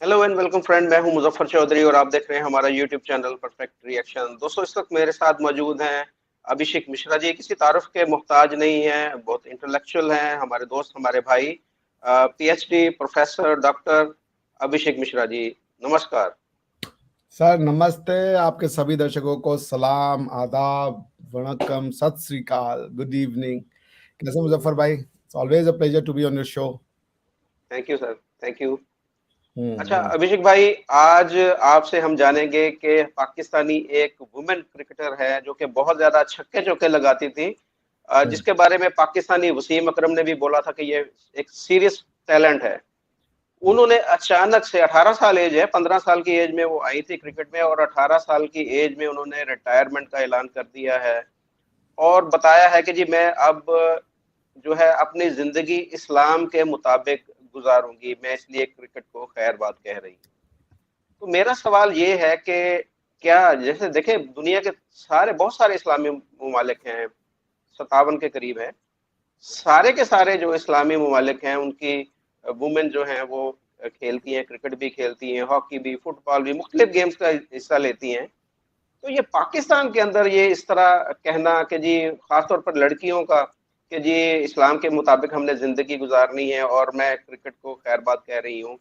Hello and welcome friend. मैं हूं मुजफ्फर चौधरी और आप देख रहे हैं हमारा यूट्यूब चैनल परफेक्ट रिएक्शन। दोस्तों, इस वक्त मेरे साथ मौजूद हैं अभिषेक मिश्रा जी। किसी तारुफ के मोहताज नहीं हैं, बहुत इंटेलेक्चुअल हैं, हमारे दोस्त, हमारे भाई। PhD professor doctor Abhishek Mishra ji, नमस्कार। सर नमस्ते। आपके सभी दर्शकों को सलाम, आदाब, वणक्कम, सत श्री अकाल, गुड इवनिंग। कैसे मुजफ्फर भाई? It's always a pleasure to be on your show. Thank you sir, thank you. अच्छा हम्म। अभिषेक भाई, आज आपसे हम जानेंगे कि पाकिस्तानी एक वुमेन क्रिकेटर है जो कि बहुत ज्यादा छक्के चौके लगाती थी, हम्म। जिसके बारे में पाकिस्तानी वसीम अकरम ने भी बोला था कि ये एक सीरियस टैलेंट है। उन्होंने अचानक से 18 साल एज है, 15 साल की एज में वो आई थी क्रिकेट में और 18 साल की एज में उन्होंने रिटायरमेंट का ऐलान कर दिया है और बताया है कि जी मैं अब जो है अपनी जिंदगी इस्लाम के मुताबिक गुजारूंगी, मैं इसलिए क्रिकेट को खैर बात कह रही हूँ। तो मेरा सवाल ये है कि क्या, जैसे देखें, दुनिया के सारे, बहुत सारे इस्लामी ममालिक हैं, 57 के करीब है, सारे के सारे जो इस्लामी ममालिक हैं उनकी वुमेन जो हैं वो खेलती हैं, क्रिकेट भी खेलती हैं, हॉकी भी, फुटबॉल भी, मुख्तलिफ गेम्स का हिस्सा लेती हैं। तो ये पाकिस्तान के अंदर ये इस तरह कहना कि जी, खासतौर पर लड़कियों का, कि जी इस्लाम के मुताबिक हमने जिंदगी गुजारनी है और मैं क्रिकेट को खैर बात कह रही हूँ,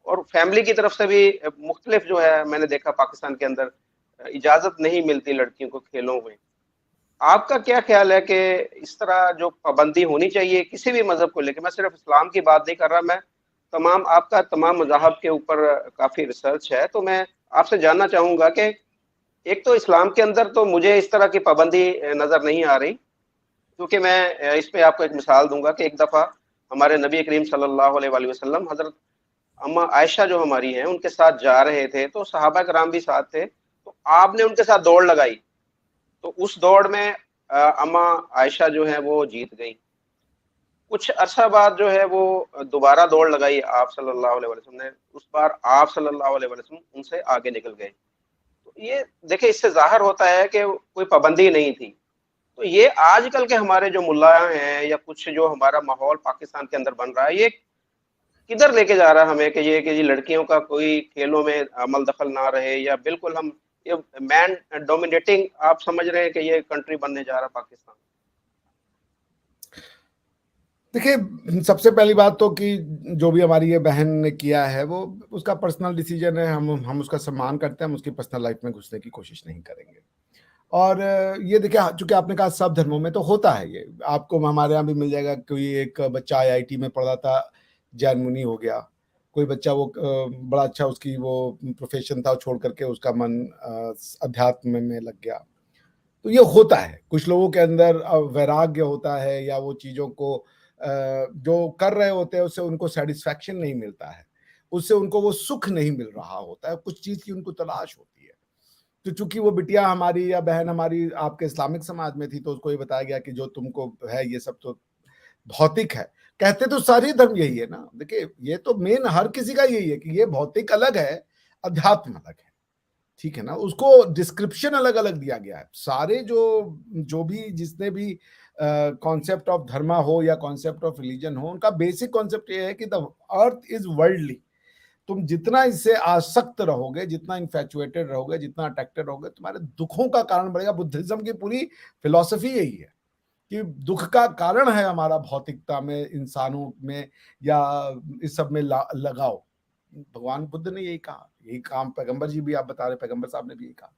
और फैमिली की तरफ से भी मुख्तलिफ जो है, मैंने देखा पाकिस्तान के अंदर इजाजत नहीं मिलती लड़कियों को खेलों में। आपका क्या ख्याल है कि इस तरह जो पाबंदी होनी चाहिए किसी भी मजहब को लेकर, मैं सिर्फ इस्लाम की बात नहीं कर रहा, मैं तमाम, आपका तमाम मजाहब के ऊपर काफी रिसर्च है, तो मैं आपसे जानना चाहूंगा कि एक तो इस्लाम के अंदर तो मुझे इस तरह की पाबंदी नजर नहीं आ रही, क्योंकि मैं इस पे आपको एक मिसाल दूंगा कि एक दफा हमारे नबी करीम सल्लल्लाहु अलैहि वसल्लम हजरत अम्मा आयशा जो हमारी हैं उनके साथ जा रहे थे, तो सहाबा कराम भी साथ थे, तो आपने उनके साथ दौड़ लगाई। तो उस दौड़ में अम्मा आयशा जो है वो जीत गई। कुछ अरसा बाद जो है वो दोबारा दौड़ लगाई आप सल्लल्लाहु अलैहि वसल्लम ने, उस बार आप सल्लल्लाहु अलैहि वसल्लम उनसे आगे निकल गए। तो ये देखिए, इससे जाहिर होता है कि कोई पाबंदी नहीं थी। तो ये आजकल के हमारे जो मुल्ला हैं या कुछ जो हमारा माहौल पाकिस्तान के अंदर बन रहा है, ये किधर लेके जा रहा है हमें, कि ये लड़कियों का कोई खेलों में अमल दखल ना रहे, या बिल्कुल हम ये मैन डोमिनेटिंग, आप समझ रहे हैं कि ये कंट्री बनने जा रहा है पाकिस्तान। देखिए, सबसे पहली बात तो कि जो भी हमारी ये बहन ने किया है वो उसका पर्सनल डिसीजन है। हम उसका सम्मान करते हैं, हम उसकी पर्सनल लाइफ में घुसने की कोशिश नहीं करेंगे। और ये देखिए, चूंकि आपने कहा सब धर्मों में तो होता है ये, आपको हमारे यहाँ भी मिल जाएगा। कोई एक बच्चा आईआईटी में पढ़ रहा था, जैन मुनि हो गया। कोई बच्चा वो बड़ा अच्छा उसकी वो प्रोफेशन था, छोड़ करके उसका मन अध्यात्म में लग गया। तो ये होता है, कुछ लोगों के अंदर वैराग्य होता है, या वो चीजों को जो कर रहे होते हैं उससे उनको सेटिस्फैक्शन नहीं मिलता है, उससे उनको वो सुख नहीं मिल रहा होता है, कुछ चीज की उनको तलाश होती है। तो चूंकि वो बिटिया हमारी या बहन हमारी आपके इस्लामिक समाज में थी, तो उसको ये बताया गया कि जो तुमको है ये सब तो भौतिक है। कहते तो सारे धर्म यही है ना। देखिए, ये तो मेन हर किसी का यही है कि ये भौतिक अलग है, अध्यात्म अलग है। ठीक है ना, उसको डिस्क्रिप्शन अलग अलग दिया गया है। सारे जो जो भी जिसने भी कॉन्सेप्ट ऑफ धर्म हो या कॉन्सेप्ट ऑफ रिलीजन हो, उनका बेसिक कॉन्सेप्ट ये है कि द अर्थ इज वर्ल्डली। तुम जितना इससे आसक्त रहोगे, जितना इन्फैचुएटेड रहोगे, जितना अट्रैक्टेड रहोगे, तुम्हारे दुखों का कारण बढ़ेगा। बुद्धिज्म की पूरी फिलॉसफी यही है कि दुख का कारण है हमारा भौतिकता में, इंसानों में, या इस सब में लगाओ। भगवान बुद्ध ने यही कहा, यही काम पैगंबर जी भी आप बता रहे, पैगंबर साहब ने भी यही कहा।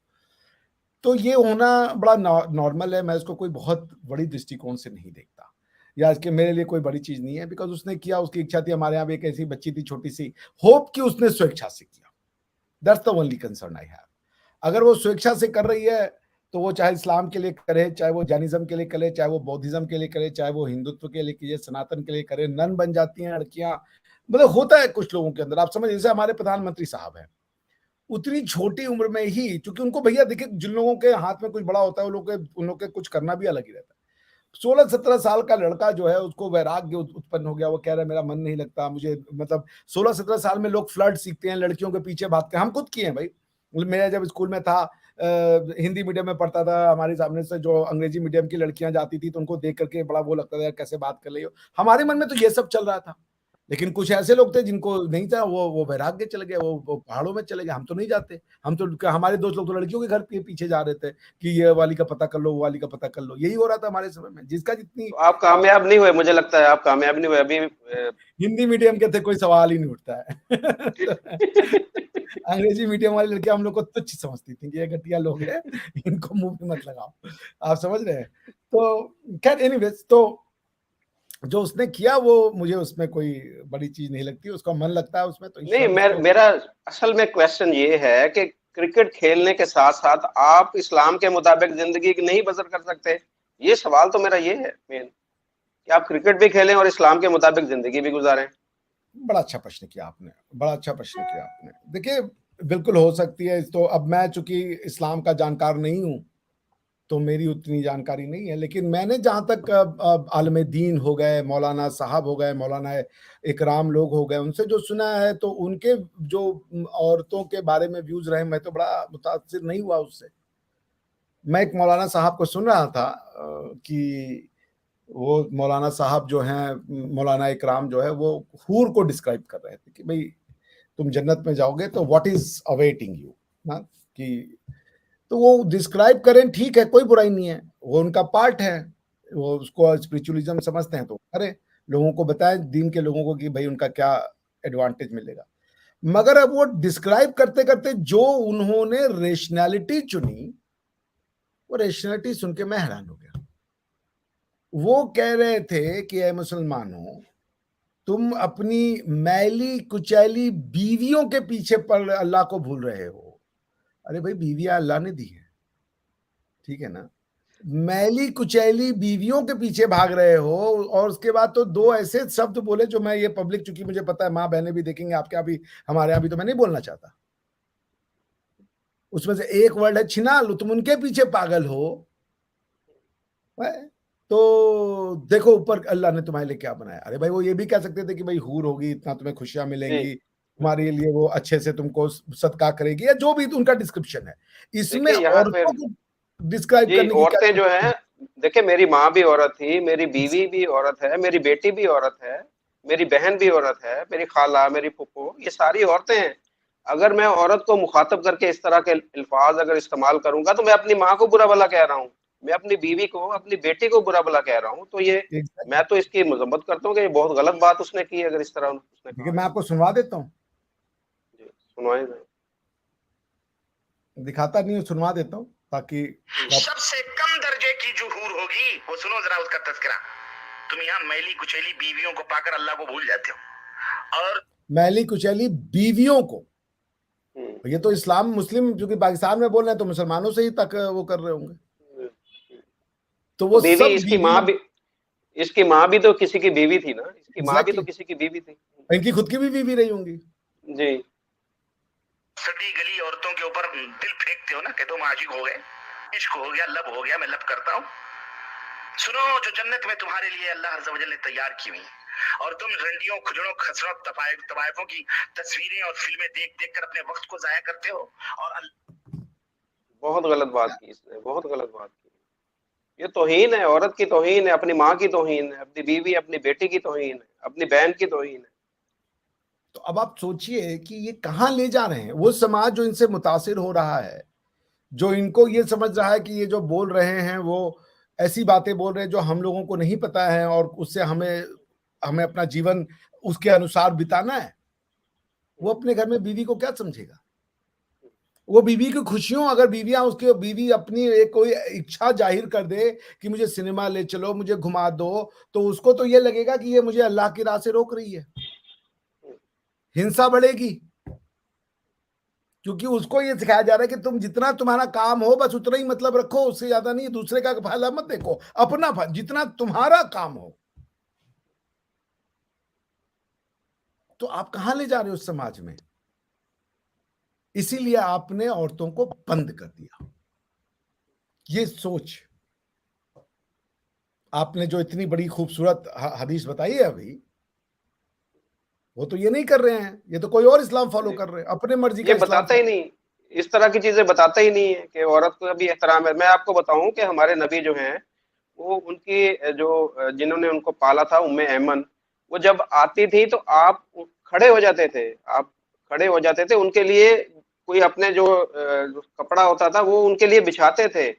तो ये होना बड़ा नॉर्मल है। मैं इसको कोई बहुत बड़ी दृष्टिकोण से नहीं देखता, या इसके मेरे लिए कोई बड़ी चीज नहीं है। बिकॉज उसने किया, उसकी इच्छा थी। हमारे यहाँ भी एक ऐसी बच्ची थी छोटी सी, होप कि उसने स्वेच्छा से किया। That's the only concern I have. अगर वो स्वेच्छा से कर रही है, तो वो चाहे इस्लाम के लिए करे, चाहे वो जैनिज्म के लिए करे, चाहे वो बौद्धिज्म के लिए करे, चाहे वो हिंदुत्व के लिए कीजिए, सनातन के लिए करे। नन बन जाती हैं लड़कियां, मतलब होता है कुछ लोगों के अंदर। आप समझ, जैसे हमारे प्रधानमंत्री साहब हैं, उतनी छोटी उम्र में ही, क्योंकि उनको भैया देखिए, जिन लोगों के हाथ में कुछ बड़ा होता है उन लोग के कुछ करना भी अलग ही रहता है। 16-17 साल का लड़का जो है, उसको वैराग्य उत्पन्न हो गया। वो कह रहा है मेरा मन नहीं लगता मुझे, मतलब 16-17 साल में लोग फ्लर्ट सीखते हैं, लड़कियों के पीछे भागते हैं। हम खुद किए हैं भाई। मैं जब स्कूल में था, हिंदी मीडियम में पढ़ता था, हमारे सामने से जो अंग्रेजी मीडियम की लड़कियां जाती थी, तो उनको देख करके बड़ा वो लगता था, कैसे बात कर रही हो। हमारे मन में तो ये सब चल रहा था। लेकिन कुछ ऐसे लोग थे जिनको नहीं था, वो वैराग्य चले गए, वो पहाड़ों में चले गए। हम तो नहीं जाते, हम तो, हमारे दोस्त लोग तो लड़कियों के घर के पीछे जा रहे थे कि ये वाली का पता कर लो, वो वाली का पता कर लो। यही हो रहा था हमारे समय में, जिसका जितनी। तो आप कामयाब नहीं हुए, मुझे लगता है आप कामयाब नहीं हुए अभी। हिंदी मीडियम के थे, कोई सवाल ही नहीं उठता है। तो अंग्रेजी मीडियम वाली लड़कियां हम लोग को तुच्छ समझती थी कि ये घटिया लोग हैं, इनको मुंह में मत लगाओ। आप समझ रहे हैं? तो खैर एनीवेज, तो जो उसने किया वो मुझे उसमें कोई बड़ी चीज नहीं लगती, उसका मन लगता है उसमें तो नहीं, ईश्वर उसको। मेरा असल में क्वेश्चन ये है कि क्रिकेट खेलने के साथ साथ आप इस्लाम के मुताबिक जिंदगी नहीं बसर कर सकते? ये सवाल तो मेरा ये है मेन, कि आप क्रिकेट भी खेलें और इस्लाम के मुताबिक जिंदगी भी गुजारें। बड़ा अच्छा प्रश्न किया आपने, बड़ा अच्छा प्रश्न किया आपने। देखिए, बिल्कुल हो सकती है। तो अब मैं चूंकि इस्लाम का जानकार नहीं हूं, तो मेरी उतनी जानकारी नहीं है, लेकिन मैंने जहां तक आलम दीन हो गए, मौलाना साहब हो गए, मौलाना इकराम लोग हो गए, उनसे जो सुना है, तो उनके जो औरतों के बारे में व्यूज रहे, मैं तो बड़ा मुतासिर नहीं हुआ उससे। मैं एक मौलाना साहब को सुन रहा था कि वो मौलाना साहब जो हैं, मौलाना इकराम जो है, वो हूर को डिस्क्राइब कर रहे थे कि भाई तुम जन्नत में जाओगे तो व्हाट इज अवेटिंग यू ना, कि तो वो डिस्क्राइब करें, ठीक है, कोई बुराई नहीं है, वो उनका पार्ट है, वो उसको स्पिरिचुअलिज्म समझते हैं तो अरे लोगों को बताएं, दीन के लोगों को, कि भाई उनका क्या एडवांटेज मिलेगा। मगर अब वो डिस्क्राइब करते करते जो उन्होंने रेशनैलिटी चुनी, वो रेशनैलिटी सुन के मैं हैरान हो गया। वो कह रहे थे कि ऐ मुसलमानों, तुम अपनी मैली कुचैली बीवियों के पीछे पड़ अल्लाह को भूल रहे हो। अरे भाई, बीवियां अल्लाह ने दी है, ठीक है ना? मैली कुचैली बीवियों के पीछे भाग रहे हो, और उसके बाद तो दो ऐसे शब्द बोले जो मैं, ये पब्लिक, चूंकि मुझे पता है माँ बहनें भी देखेंगे आपके यहाँ भी, हमारे यहाँ भी, तो मैं नहीं बोलना चाहता। उसमें से एक वर्ड है छिनालू, तुम उनके पीछे पागल हो। तो देखो ऊपर अल्लाह ने तुम्हारे लिए क्या बनाया। अरे भाई, वो ये भी कह सकते थे कि भाई हूर होगी, इतना तुम्हें खुशियां जी, मिलेंगी, तुम्हारे लिए वो अच्छे से तुमको सदका करेगी, या जो भी उनका डिस्क्रिप्शन है। इसमें देखिए यहाँ पे, औरतों को डिस्क्राइब जी करने की क्या औरतें जो जरूरत हैं, है? देखिए मेरी माँ भी औरत थी, मेरी बीवी भी औरत है, मेरी बेटी भी औरत है, मेरी बहन भी औरत है, मेरी खाला, मेरी फूफो, ये सारी औरतें हैं। अगर मैं औरत को मुखातब करके इस तरह के अल्फाज अगर इस्तेमाल करूंगा, तो मैं अपनी माँ को बुरा भला कह रहा हूँ, मैं अपनी बीवी को, अपनी बेटी को बुरा भला कह रहा हूँ। तो ये, Exactly. मैं तो इसकी मजम्मत करता हूँ कि ये बहुत गलत बात उसने की, अगर इस तरह उसने देखिए, कहा मैं है। आपको सुनवा देता हूँ, जी, सुनवाए जाए। दिखाता नहीं हूँ, सुनवा देता हूँ ताकि आप। सबसे कम दर्जे की जो हूर होगी, वो सुनो जरा उसका तज़किरा। तुम यहाँ मैली कुचैली बीवियों को पाकर अल्लाह को भूल जाते हो, और मैली कुचैली बीवियों को, हम्म, ये तो इस्लाम मुस्लिम जो कि पाकिस्तान में बोल रहे हैं, तो मुसलमानों से ही तक वो कर रहे होंगे। तो तो वो बीवी, सब बीवियां। इसकी माँ भी तो किसी की बीवी थी ना, इसकी माँ भी तो एग्जैक्टली, किसी की बीवी थी। इनकी खुद की भी बीवी रही होंगी। जी, सड़ी गली औरतों के ऊपर दिल फेंकते हो ना, कहते हो आशिक हो गए, इश्क हो गया, लब हो गया, मैं लब करता हूँ। सुनो, जो जन्नत में तुम्हारे लिए अल्लाह अज़्ज़ वजल ने तैयार की हुई, और तुम रंडियों, खुजड़ों, खसरों, तवायफों की तस्वीरें और फिल्में देख देख कर अपने वक्त को जाया करते हो। और बहुत गलत बात की इसने, बहुत गलत बात की। ये तौहीन है, औरत की तौहीन है, अपनी माँ की तौहीन है, अपनी बीवी अपनी बेटी की तौहीन है, अपनी बहन की तौहीन है। तो अब आप सोचिए कि ये कहाँ ले जा रहे हैं। वो समाज जो इनसे मुतासिर हो रहा है, जो इनको ये समझ रहा है कि ये जो बोल रहे हैं वो ऐसी बातें बोल रहे हैं जो हम लोगों को नहीं पता है, और उससे हमें हमें अपना जीवन उसके अनुसार बिताना है। वो अपने घर में बीवी को क्या समझेगा? वो बीवी की खुशियों, अगर बीवियां, उसके बीवी अपनी एक कोई इच्छा जाहिर कर दे कि मुझे सिनेमा ले चलो, मुझे घुमा दो, तो उसको तो ये लगेगा कि ये मुझे अल्लाह की राह से रोक रही है। हिंसा बढ़ेगी, क्योंकि उसको ये सिखाया जा रहा है कि तुम जितना तुम्हारा काम हो बस उतना ही मतलब रखो, उससे ज्यादा नहीं, दूसरे का फायदा मत देखो, अपना जितना तुम्हारा काम हो। तो आप कहां ले जा रहे हो उस समाज में? इसीलिए आपने औरतों को बंद कर दिया। ये सोच, आपने जो इतनी बड़ी खूबसूरत हदीस बताई है अभी, वो तो ये नहीं कर रहे हैं, ये तो कोई और इस्लाम फॉलो कर रहे हैं, अपने मर्जी का ये इस्लाम बताता ही फॉलो। नहीं, इस तरह की चीजें बताता ही नहीं है कि औरत को भी एहतराम है। मैं आपको बताऊं कि हमारे नबी जो हैं, वो उनकी जो जिन्होंने उनको पाला था, उम्मे ऐमन, वो जब आती थी तो आप खड़े हो जाते थे, आप खड़े हो जाते थे उनके लिए, कोई अपने जो कपड़ा होता था वो उनके लिए बिछाते थे,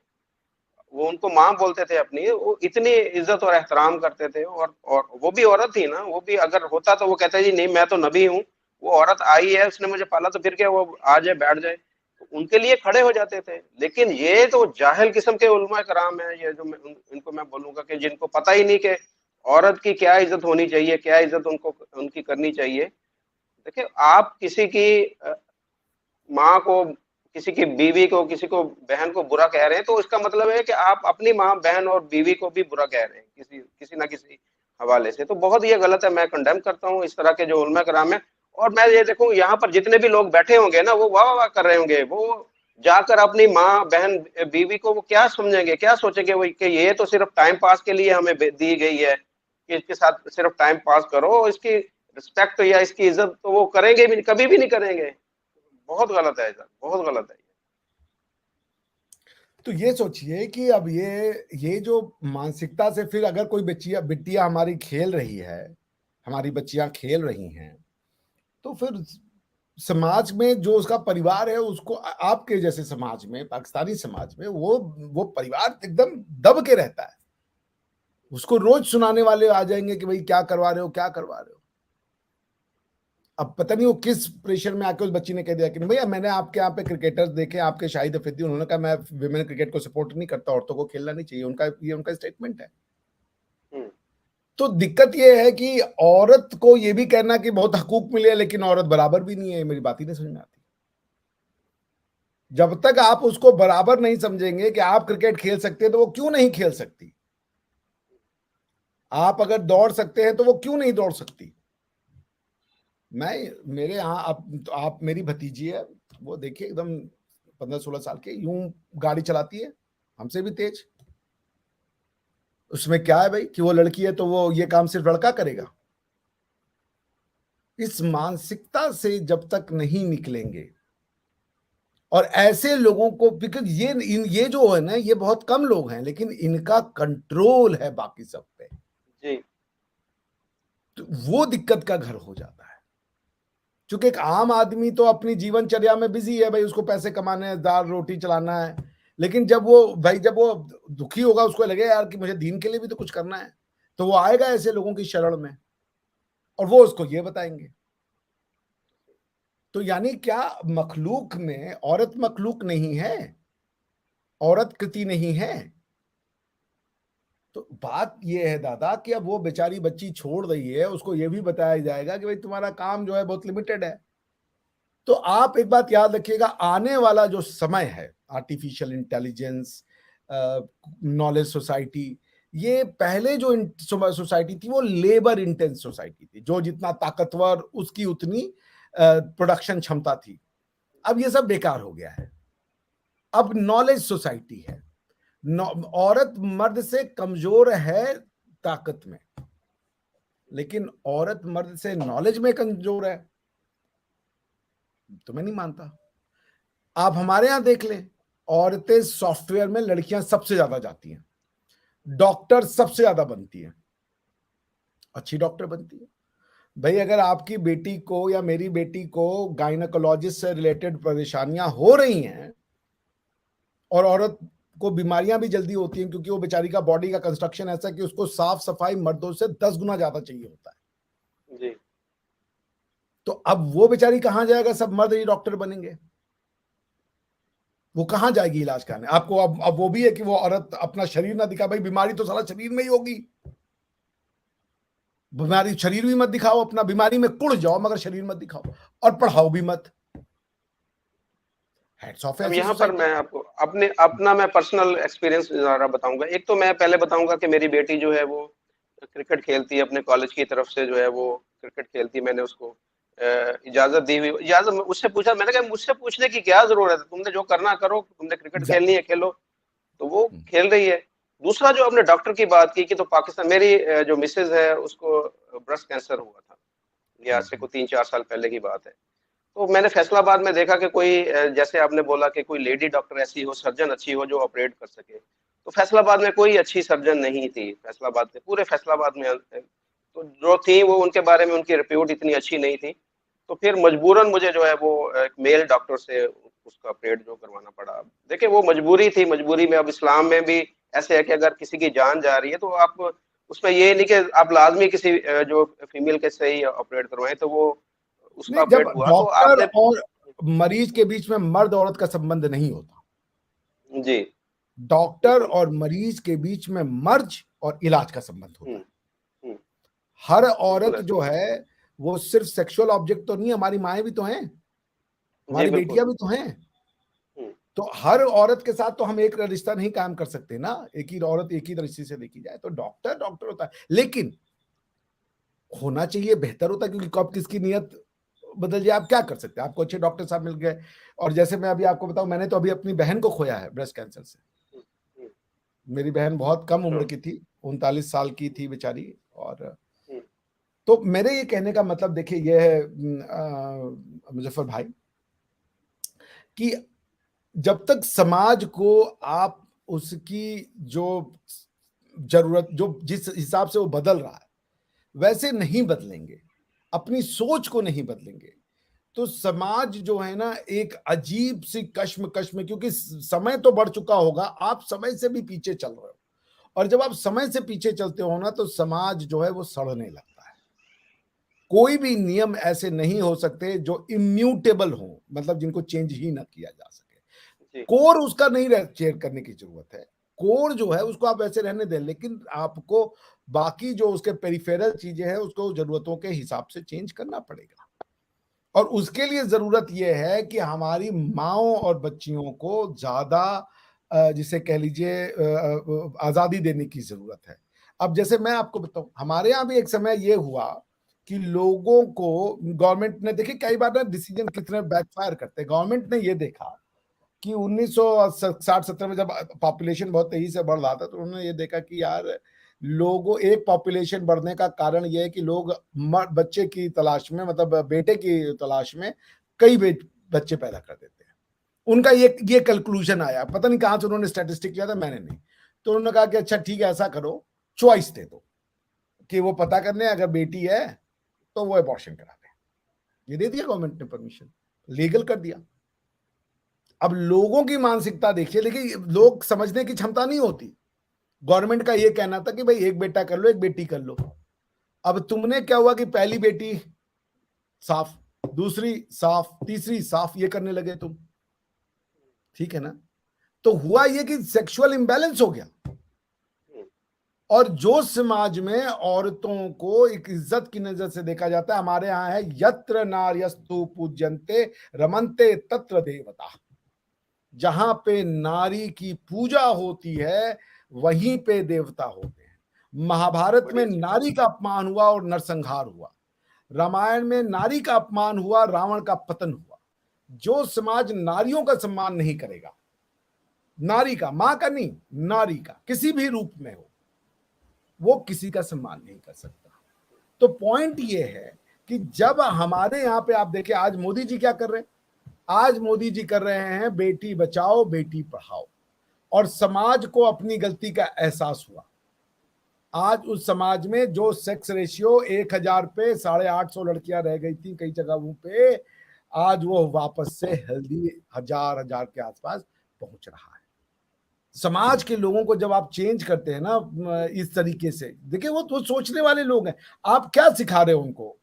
वो उनको माँ बोलते थे अपनी, वो इतनी इज्जत और एहतराम करते थे। और वो भी औरत थी ना, वो भी अगर होता तो वो कहता जी नहीं मैं तो नबी हूँ, वो औरत आई है उसने मुझे पाला तो फिर क्या वो आ जाए बैठ जाए, तो उनके लिए खड़े हो जाते थे। लेकिन ये तो जाहिल किस्म के उलमा कराम है, ये जो इनको मैं बोलूंगा कि जिनको पता ही नहीं कि औरत की क्या इज्जत होनी चाहिए, क्या इज्जत उनको उनकी करनी चाहिए। देखिए आप किसी की माँ को, किसी की बीवी को, किसी को बहन को बुरा कह रहे हैं तो इसका मतलब है कि आप अपनी माँ बहन और बीवी को भी बुरा कह रहे हैं किसी किसी ना किसी हवाले से। तो बहुत ये गलत है, मैं कंडेम करता हूँ इस तरह के जो उलमा कराम है। और मैं ये देखूं यहाँ पर जितने भी लोग बैठे होंगे ना वो वाह वाह कर रहे होंगे, वो जाकर अपनी माँ बहन बीवी को वो क्या समझेंगे, क्या सोचेंगे वो कि ये तो सिर्फ टाइम पास के लिए हमें दी गई है कि इसके साथ सिर्फ टाइम पास करो, इसकी रिस्पेक्ट या इसकी इज्जत तो वो करेंगे भी कभी भी नहीं करेंगे। बहुत गलत है सर, बहुत गलत है। तो ये सोचिए कि अब ये जो मानसिकता से फिर अगर कोई बिटिया हमारी खेल रही है, हमारी बच्चियां खेल रही हैं, तो फिर समाज में जो उसका परिवार है उसको आपके जैसे समाज में, पाकिस्तानी समाज में वो परिवार एकदम दब के रहता है। उसको रोज सुनाने वाले आ जाएंगे कि भाई क्या करवा रहे हो, क्या करवा रहे हो। अब पता नहीं वो किस प्रेशर में आके उस बच्ची ने कह दिया कि भैया मैंने आपके यहाँ पे क्रिकेटर्स देखे, आपके शाहिद अफरीदी, उन्होंने कहा मैं विमेन क्रिकेट को सपोर्ट नहीं करता, औरतों को खेलना नहीं चाहिए, उनका स्टेटमेंट है। तो दिक्कत ये है कि औरत को ये भी कहना कि बहुत हकूक मिले लेकिन औरत बराबर भी नहीं है, मेरी बात ही नहीं समझ में आती। जब तक आप उसको बराबर नहीं समझेंगे कि आप क्रिकेट खेल सकते हैं तो वो क्यों नहीं खेल सकती, आप अगर दौड़ सकते हैं तो वो क्यों नहीं दौड़ सकती। मेरे यहाँ आप मेरी भतीजी है, वो देखिए एकदम 15-16 साल के, यूं गाड़ी चलाती है हमसे भी तेज। उसमें क्या है भाई कि वो लड़की है तो वो ये काम सिर्फ लड़का करेगा। इस मानसिकता से जब तक नहीं निकलेंगे, और ऐसे लोगों को, बिकॉज ये जो है ना, ये बहुत कम लोग हैं लेकिन इनका कंट्रोल है बाकी सब पे जी। तो वो दिक्कत का घर हो जाता है। क्योंकि एक आम आदमी तो अपनी जीवनचर्या में बिजी है, भाई उसको पैसे कमाने हैं, दाल रोटी चलाना है, लेकिन जब वो दुखी होगा, उसको लगेगा यार कि मुझे दीन के लिए भी तो कुछ करना है, तो वो आएगा ऐसे लोगों की शरण में और वो उसको ये बताएंगे। तो यानी क्या मखलूक में औरत मखलूक नहीं है, औरत कृति नहीं है। तो बात ये है दादा कि अब वो बेचारी बच्ची छोड़ रही है, उसको ये भी बताया जाएगा कि भाई तुम्हारा काम जो है बहुत लिमिटेड है। तो आप एक बात याद रखिएगा, आने वाला जो समय है, आर्टिफिशियल इंटेलिजेंस, नॉलेज सोसाइटी, ये पहले जो सोसाइटी थी वो लेबर इंटेंस सोसाइटी थी, जो जितना ताकतवर उसकी उतनी प्रोडक्शन क्षमता थी। अब ये सब बेकार हो गया है, अब नॉलेज सोसाइटी है। औरत मर्द से कमजोर है ताकत में, लेकिन औरत मर्द से नॉलेज में कमजोर है, तो मैं नहीं मानता। आप हमारे यहां देख लें, औरतें सॉफ्टवेयर में लड़कियां सबसे ज्यादा जाती हैं, डॉक्टर सबसे ज्यादा बनती हैं, अच्छी डॉक्टर बनती है। भाई अगर आपकी बेटी को या मेरी बेटी को गायनेकोलॉजिस्ट से रिलेटेड परेशानियां हो रही हैं, और औरत को बीमारियां भी जल्दी होती हैं क्योंकि वो बेचारी का बॉडी का कंस्ट्रक्शन ऐसा है कि उसको साफ सफाई मर्दों से 10 गुना ज्यादा चाहिए होता है जी। तो अब वो बेचारी कहां जाएगा, सब मर्द ही डॉक्टर बनेंगे, वो कहां जाएगी इलाज कराने। आपको अब वो भी है कि वो औरत अपना शरीर ना दिखा, भाई बीमारी तो सारा शरीर में ही होगी, बीमारी शरीर भी मत दिखाओ अपना, बीमारी में कुड़ जाओ मगर शरीर मत दिखाओ, और पढ़ाओ भी मत। अब यहाँ पर मैं आपको अपना मैं पर्सनल एक्सपीरियंस जरा बताऊंगा। एक तो मैं पहले बताऊंगा कि मेरी बेटी जो है वो क्रिकेट खेलती है, अपने कॉलेज की तरफ से जो है वो क्रिकेट खेलती है। मैंने उसको इजाजत दी हुई, इजाजत उससे पूछा, मैंने कहा मुझसे पूछने की क्या जरूरत है, तुमने जो करना करो, तुमने क्रिकेट खेलनी है खेलो, तो वो खेल रही है। दूसरा जो आपने डॉक्टर की बात की कि तो पाकिस्तान, मेरी जो मिसेज है उसको ब्रेस्ट कैंसर हुआ था, ये आज से कोई 3-4 साल पहले की बात है। तो मैंने फैसलाबाद में देखा कि कोई जैसे आपने बोला कि कोई लेडी डॉक्टर ऐसी हो, सर्जन अच्छी हो जो ऑपरेट कर सके, तो फैसलाबाद में कोई अच्छी सर्जन नहीं थी, फैसलाबाद में, पूरे फैसलाबाद में। तो जो थी वो उनके बारे में उनकी रिपोर्ट इतनी अच्छी नहीं थी, तो फिर मजबूरन मुझे जो है वो एक मेल डॉक्टर से उसका ऑपरेट जो करवाना पड़ा। देखिए वो मजबूरी थी, मजबूरी में अब इस्लाम में भी ऐसे है कि अगर किसी की जान जा रही है तो आप उसमें ये नहीं कि आप लाजमी किसी जो फीमेल के से ही ऑपरेट करवाएं, तो वो उसका नहीं, जब ऑपरेट हुआ तो डॉक्टर आपने और मरीज के बीच में मर्द औरत का संबंध नहीं होता, जी डॉक्टर बिल्कुल और मरीज के बीच में मर्ज और इलाज का संबंध होता है। हम्म, हर बिल्कुल औरत ऐसा जो है वो सिर्फ सेक्सुअल ऑब्जेक्ट तो नहीं है, हमारी माएं भी तो हैं, जी हमारी बिल्कुल बेटियां भी तो हैं। हम्म, तो हर औरत के साथ तो हम एक रिश्ता नहीं कायम कर सकते ना, एक ही औरत एक ही दृष्टि से देखी जाए तो डॉक्टर डॉक्टर होता है, लेकिन होना चाहिए, बेहतर होता है, क्योंकि कब किसकी नीयत बदल जाए आप क्या कर सकते हैं। आपको अच्छे डॉक्टर साहब मिल गए, और जैसे मैं अभी आपको बताऊं, मैंने तो अभी अपनी बहन को खोया है ब्रेस्ट कैंसर से। हम्म, मेरी बहन बहुत कम अच्छा उम्र की थी, 39 साल की थी बेचारी। और हम्म, तो मेरे ये कहने का मतलब देखिए ये है मुजफ्फर भाई, कि जब तक समाज को आप उसकी जो जरूरत, जो जिस हिसाब से वो बदल रहा है वैसे नहीं बदलेंगे, अपनी सोच को नहीं बदलेंगे, तो समाज जो है ना एक अजीब सी कश्मकश में, क्योंकि समय तो बढ़ चुका होगा, आप समय से भी पीछे चल रहे हो, और जब आप समय से पीछे चलते हो ना तो समाज जो है वो सड़ने लगता है। कोई भी नियम ऐसे नहीं हो सकते जो इम्यूटेबल हो, मतलब जिनको चेंज ही ना किया जा सके। जी कोर उसका नहीं चेंज करने की जरूरत है, कोर जो है उसको आप ऐसे रहने दें, लेकिन आपको बाकी जो उसके पेरिफेरल चीजें हैं उसको जरूरतों के हिसाब से चेंज करना पड़ेगा। और उसके लिए जरूरत यह है कि हमारी माओ और बच्चियों को ज्यादा जिसे कह लीजिए आजादी देने की जरूरत है। अब जैसे मैं आपको बताऊं, हमारे यहाँ भी एक समय ये हुआ कि लोगों को गवर्नमेंट ने, देखिए कई बार ना डिसीजन कितने बैकफायर करते हैं, गवर्नमेंट ने ये देखा कि 1960-70 में जब पॉपुलेशन बहुत तेजी से बढ़ रहा था, तो उन्होंने ये देखा कि यार लोगों, एक पॉपुलेशन बढ़ने का कारण यह है कि लोग बच्चे की तलाश में, मतलब बेटे की तलाश में कई बच्चे पैदा कर देते हैं। उनका ये कंक्लूजन आया, पता नहीं कहां से उन्होंने स्टैटिस्टिक किया था, मैंने नहीं। तो उन्होंने कहा कि अच्छा ठीक है, ऐसा करो, चॉइस दे दो कि वो पता करने, अगर बेटी है तो वो अबॉर्शन करा दे। ये दे दिया गवर्नमेंट ने परमिशन, लीगल कर दिया। अब लोगों की मानसिकता देखिए, लेकिन लोग समझने की क्षमता नहीं होती। गवर्नमेंट का ये कहना था कि भाई एक बेटा कर लो, एक बेटी कर लो। अब तुमने क्या हुआ कि पहली बेटी साफ, दूसरी साफ, तीसरी साफ, ये करने लगे तुम, ठीक है ना। तो हुआ ये कि सेक्सुअल इंबैलेंस हो गया, और जो समाज में औरतों को एक इज्जत की नजर से देखा जाता है, हमारे यहां है यत्र नार्यस्तु पूज्यन्ते रमन्ते तत्र देवता। जहां पे नारी की पूजा होती है वहीं पे देवता होते हैं। महाभारत बड़ी में अच्छी बात नारी का अपमान हुआ और नरसंहार हुआ, रामायण में नारी का अपमान हुआ, रावण का पतन हुआ। जो समाज नारियों का सम्मान नहीं करेगा, नारी का, मां का नहीं, नारी का किसी भी रूप में हो, वो किसी का सम्मान नहीं कर सकता। तो पॉइंट ये है कि जब हमारे यहाँ पे आप देखें, आज मोदी जी क्या कर रहे हैं, आज मोदी जी कर रहे हैं बेटी बचाओ बेटी पढ़ाओ, और समाज को अपनी गलती का एहसास हुआ। आज उस समाज में जो सेक्स रेशियो 1000 पे 850 लड़कियां रह गई थी कई जगहों पे, आज वो वापस से हेल्दी 1000 के आसपास पहुंच रहा है। समाज के लोगों को जब आप चेंज करते हैं ना इस तरीके से, देखिए वो तो सोचने वाले लोग हैं, आप क्या सिखा रहे हो उनको।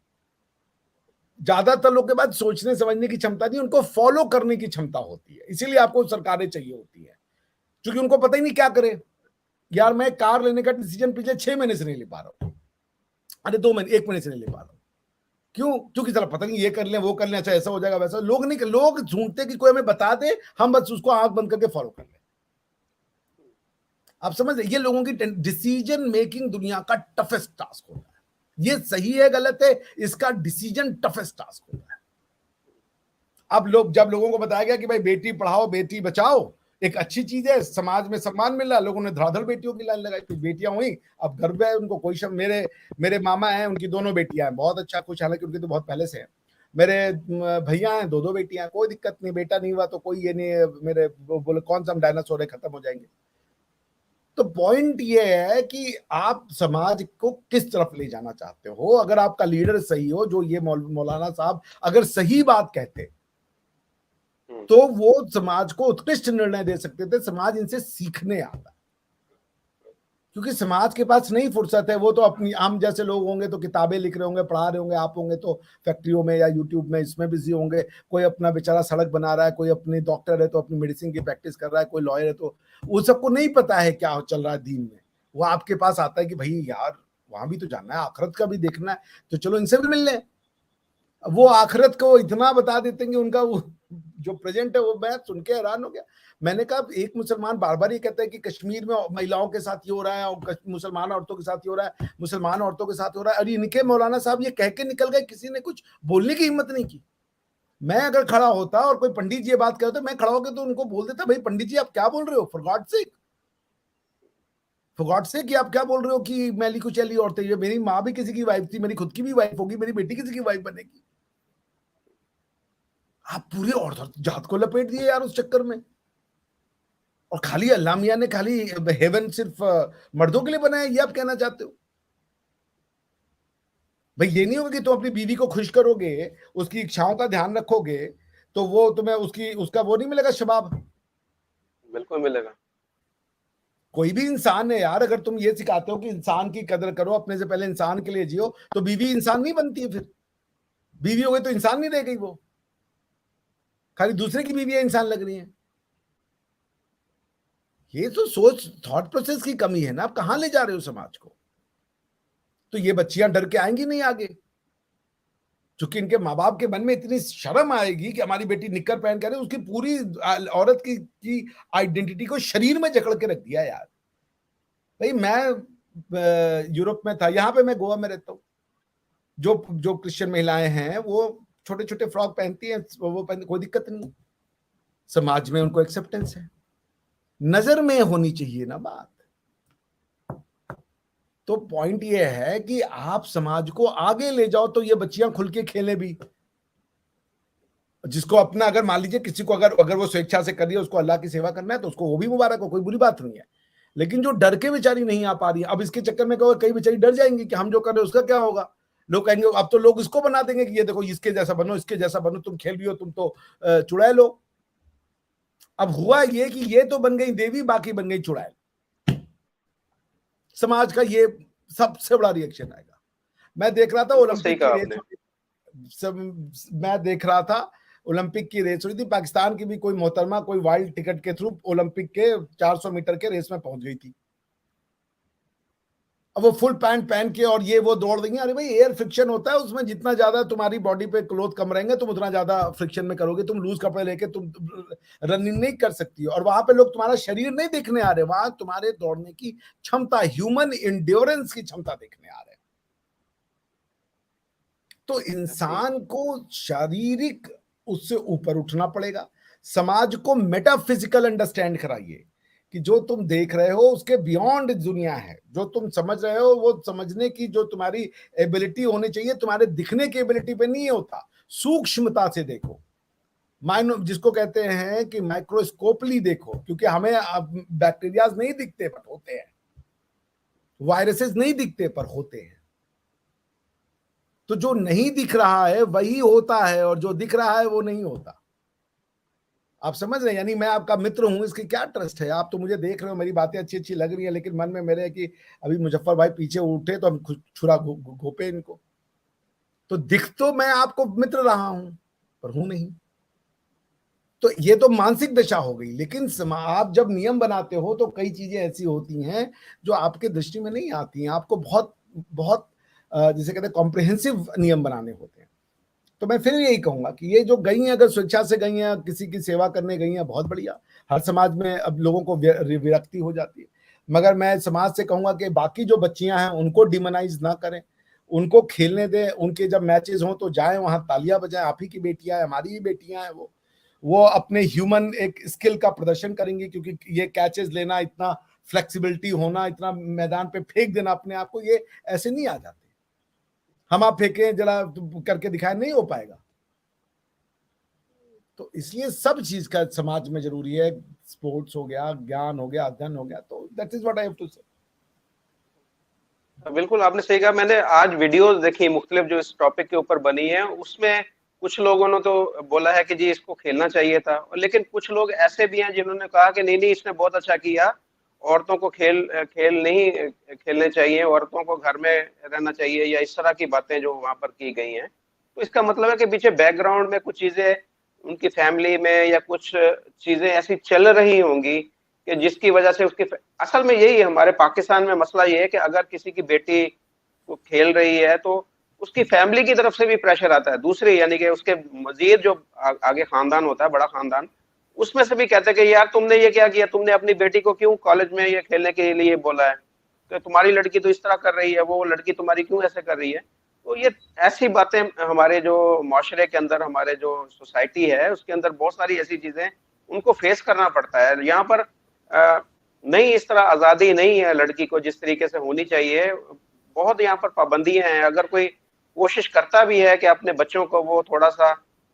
ज्यादातर लोग के पास सोचने समझने की क्षमता नहीं, उनको फॉलो करने की क्षमता होती है, इसीलिए आपको सरकारें चाहिए होती है, क्योंकि उनको पता ही नहीं क्या करे। यार मैं कार लेने का डिसीजन पिछले 6 महीने से नहीं ले पा रहा हूं, अरे 2 महीने 1 महीने से नहीं ले पा रहा हूं। क्यों? क्योंकि जरा पता नहीं, ये कर लें वो कर लें, अच्छा ऐसा हो जाएगा वैसा। लोग नहीं, लोग ढूंढते कि कोई हमें बता दे, हम बस उसको आंख बंद करके फॉलो कर लें। आप समझ रहे, ये लोगों की डिसीजन मेकिंग दुनिया का टफेस्ट टास्क होता है। ये सही है गलत है, इसका डिसीजन टफेस्ट टास्क होता है। अब लोग, जब लोगों को बताया गया कि भाई बेटी पढ़ाओ बेटी बचाओ एक अच्छी चीज है, समाज में सम्मान मिल रहा, लोगों ने धड़ाधड़ बेटियों की लाइन लगाई, कुछ बेटियां हुई, अब गर्व है उनको, कोई शक। मेरे मामा हैं, उनकी दोनों बेटियां हैं, बहुत अच्छा, कुछ, हालांकि उनकी तो बहुत पहले से है। मेरे भैया हैं, 2 बेटियां हैं, कोई दिक्कत नहीं, बेटा नहीं हुआ तो कोई ये नहीं, मेरे बोले कौन सा हम डायनासोर है खत्म हो जाएंगे। तो पॉइंट ये है कि आप समाज को किस तरफ ले जाना चाहते हो। अगर आपका लीडर सही हो, जो ये मौलाना साहब अगर सही बात कहते तो वो समाज को उत्कृष्ट निर्णय दे सकते थे। समाज इनसे सीखने आता, क्योंकि समाज के पास नहीं फुर्सत है। वो तो अपनी, हम जैसे लोग होंगे तो किताबें लिख रहे होंगे, पढ़ा रहे होंगे, आप होंगे तो फैक्ट्रियों में या यूट्यूब में इसमें बिजी होंगे। कोई अपना बेचारा सड़क बना रहा है, कोई अपनी डॉक्टर है तो अपनी मेडिसिन की प्रैक्टिस कर रहा है, कोई लॉयर है, तो वो सबको नहीं पता है क्या चल रहा है दीन में। वो आपके पास आता है कि भाई यार वहां भी तो जानना है, आखिरत का भी देखना है, तो चलो इनसे भी मिल लें। वो आखिरत को इतना बता देते हैं कि उनका वो जो प्रेजेंट है, वो मैं सुन के हैरान हो गया। मैंने कहा एक मुसलमान बार बार ये कहता है कि कश्मीर में महिलाओं के साथ ये हो रहा है और मुसलमान औरतों के साथ ये हो रहा है, मुसलमान औरतों के साथ हो रहा है, और इनके मौलाना साहब ये कह के निकल गए, किसी ने कुछ बोलने की हिम्मत नहीं की। मैं अगर खड़ा होता और कोई पंडित जी ये बात कहते, मैं खड़ा होकर तो उनको बोल देता, भाई पंडित जी आप क्या बोल रहे हो, फॉर गॉड से कि आप क्या बोल रहे हो कि मैली कुचैली औरतें, ये मेरी माँ भी किसी की वाइफ थी, मेरी खुद की भी वाइफ होगी, मेरी बेटी किसी की वाइफ बनेगी। आप पूरे औरत जात को लपेट दिए यार उस चक्कर में। और खाली अल्लाह मियां ने खाली हेवन सिर्फ मर्दों के लिए बनाया, ये आप कहना चाहते हो? भाई ये नहीं होगा कि तुम अपनी बीवी को खुश करोगे, उसकी इच्छाओं का ध्यान रखोगे, तो वो तुम्हें उसका वो नहीं मिलेगा शबाब? बिल्कुल मिलेगा। कोई भी इंसान है यार, अगर तुम ये सिखाते हो कि इंसान की कदर करो, अपने से पहले इंसान के लिए जियो, तो बीवी इंसान नहीं बनती है। फिर बीवी हो गई तो इंसान नहीं रह गई, वो खाली दूसरे की बीवियां इंसान लग रही हैं। ये तो सोच, थॉट प्रोसेस की कमी है ना। आप कहां ले जा रहे हो समाज को? तो ये बच्चियां डर के आएंगी नहीं आगे, क्योंकि इनके माँ बाप के मन में इतनी शर्म आएगी कि हमारी बेटी निक्कर पहन कर, उसकी पूरी औरत की आइडेंटिटी को शरीर में जकड़ के रख दिया यार। भाई मैं यूरोप में था, यहाँ पे मैं गोवा में रहता हूँ, जो क्रिश्चियन महिलाएं हैं वो छोटे छोटे फ्रॉक पहनती हैं, वो कोई दिक्कत नहीं, समाज में उनको एक्सेप्टेंस है। नजर में होनी चाहिए ना बात। तो पॉइंट ये है कि आप समाज को आगे ले जाओ तो ये बच्चियां खुल के खेले भी। जिसको अपना, अगर मान लीजिए किसी को अगर वो स्वेच्छा से कर रही है, उसको अल्लाह की सेवा करना है, तो उसको वो भी मुबारक हो, कोई बुरी बात नहीं है। लेकिन जो डर के बेचारी नहीं आ पा रही है, अब इसके चक्कर में कई बेचारी डर जाएंगी कि हम जो कर रहे हैं उसका क्या होगा। लोग कहेंगे, अब तो लोग इसको बना देंगे कि ये देखो इसके जैसा बनो, इसके जैसा बनो, तुम खेल भी हो, तुम तो चुड़ैल लो। अब हुआ ये कि ये तो बन गई देवी, बाकी बन गई चुड़ैल। समाज का ये सबसे बड़ा रिएक्शन आएगा। मैं देख रहा था ओलंपिक की रेस, मैं देख रहा था ओलंपिक की रेस हुई थी, पाकिस्तान की भी कोई मोहतरमा कोई वाइल्ड टिकट के थ्रू ओलंपिक के 400 मीटर के रेस में पहुंच गई थी। अब वो फुल पैंट पहन के और ये वो दौड़ देंगे। अरे भाई एयर फ्रिक्शन होता है उसमें, जितना ज्यादा तुम्हारी बॉडी पे क्लोथ कम रहेंगे तुम उतना ज्यादा फ्रिक्शन में करोगे। तुम लूज कपड़े लेके तुम रनिंग नहीं कर सकती हो। और वहां पे लोग तुम्हारा शरीर नहीं देखने आ रहे, वहां तुम्हारे दौड़ने की क्षमता, ह्यूमन इंड्योरेंस की क्षमता देखने आ रहे। तो इंसान को शारीरिक उससे ऊपर उठना पड़ेगा। समाज को मेटाफिजिकल अंडरस्टैंड कराइए कि जो तुम देख रहे हो उसके बियॉन्ड दुनिया है। जो तुम समझ रहे हो वो समझने की जो तुम्हारी एबिलिटी होनी चाहिए, तुम्हारे दिखने की एबिलिटी पे नहीं होता। सूक्ष्मता से देखो, जिसको कहते हैं कि माइक्रोस्कोपली देखो, क्योंकि हमें बैक्टीरियाज नहीं दिखते पर होते हैं, वायरसेस नहीं दिखते पर होते हैं। तो जो नहीं दिख रहा है वही होता है और जो दिख रहा है वो नहीं होता। आप समझ रहे हैं? यानी मैं आपका मित्र हूं, इसकी क्या ट्रस्ट है? आप तो मुझे देख रहे हो, मेरी बातें अच्छी अच्छी लग रही है, लेकिन मन में मेरे है कि अभी मुजफ्फर भाई पीछे उठे तो हम छुरा घोपे इनको। तो दिख तो मैं आपको मित्र रहा हूं पर हूं नहीं। तो ये तो मानसिक दशा हो गई। लेकिन आप जब नियम बनाते हो तो कई चीजें ऐसी होती हैं जो आपके दृष्टि में नहीं आती हैं। आपको बहुत बहुत जिसे कहते हैं कॉम्प्रिहेंसिव नियम बनाने होते हैं। तो मैं फिर यही कहूंगा कि ये जो गई हैं, अगर स्वेच्छा से गई हैं, किसी की सेवा करने गई हैं, बहुत बढ़िया। हर समाज में अब लोगों को विरक्ति हो जाती है, मगर मैं समाज से कहूंगा कि बाकी जो बच्चियां हैं उनको डिमोनाइज ना करें, उनको खेलने दें। उनके जब मैचेस हों तो जाएं वहां, तालियां बजाएं। आप ही की बेटियां हैं, हमारी ही बेटियां हैं। वो अपने ह्यूमन एक स्किल का प्रदर्शन करेंगी, क्योंकि ये कैचेस लेना, इतना फ्लेक्सिबिलिटी होना, इतना मैदान पे फेंक देना अपने आप को, ये ऐसे नहीं आ जाते। हम आप फेंके जरा करके दिखाए, नहीं हो पाएगा। तो इसलिए सब चीज का समाज में जरूरी है, स्पोर्ट्स हो गया, ज्ञान हो गया, अध्ययन हो गया, तो that is what I have to say. बिल्कुल आपने सही कहा। मैंने आज वीडियोस देखी मुख्तलिफ जो इस टॉपिक के ऊपर बनी है, उसमें कुछ लोगों ने तो बोला है कि जी इसको खेलना चाहिए था, लेकिन कुछ लोग ऐसे भी हैं जिन्होंने कहा कि नहीं नहीं इसने बहुत अच्छा किया, औरतों को खेल खेल नहीं खेलने चाहिए, औरतों को घर में रहना चाहिए, या इस तरह की बातें जो वहां पर की गई हैं। तो इसका मतलब है कि पीछे बैकग्राउंड में कुछ चीजें उनकी फैमिली में या कुछ चीजें ऐसी चल रही होंगी कि जिसकी वजह से उसकी असल में यही है हमारे पाकिस्तान में मसला ये है कि अगर किसी की बेटी वो खेल रही है तो उसकी फैमिली की तरफ से भी प्रेशर आता है, दूसरी यानी कि उसके मजीद जो आगे खानदान होता है, बड़ा खानदान, उसमें से भी कहते हैं कि यार तुमने ये क्या किया, तुमने अपनी बेटी को क्यों कॉलेज में ये खेलने के लिए बोला है, तो तुम्हारी लड़की तो इस तरह कर रही है, वो लड़की तुम्हारी क्यों ऐसे कर रही है। तो ये ऐसी बातें हमारे जो माशरे के अंदर, हमारे जो सोसाइटी है उसके अंदर बहुत सारी ऐसी चीजें उनको फेस करना पड़ता है। यहाँ पर नहीं, इस तरह आजादी नहीं है लड़की को जिस तरीके से होनी चाहिए, बहुत यहाँ पर पाबंदियां हैं। अगर कोई कोशिश करता भी है कि अपने बच्चों को वो थोड़ा सा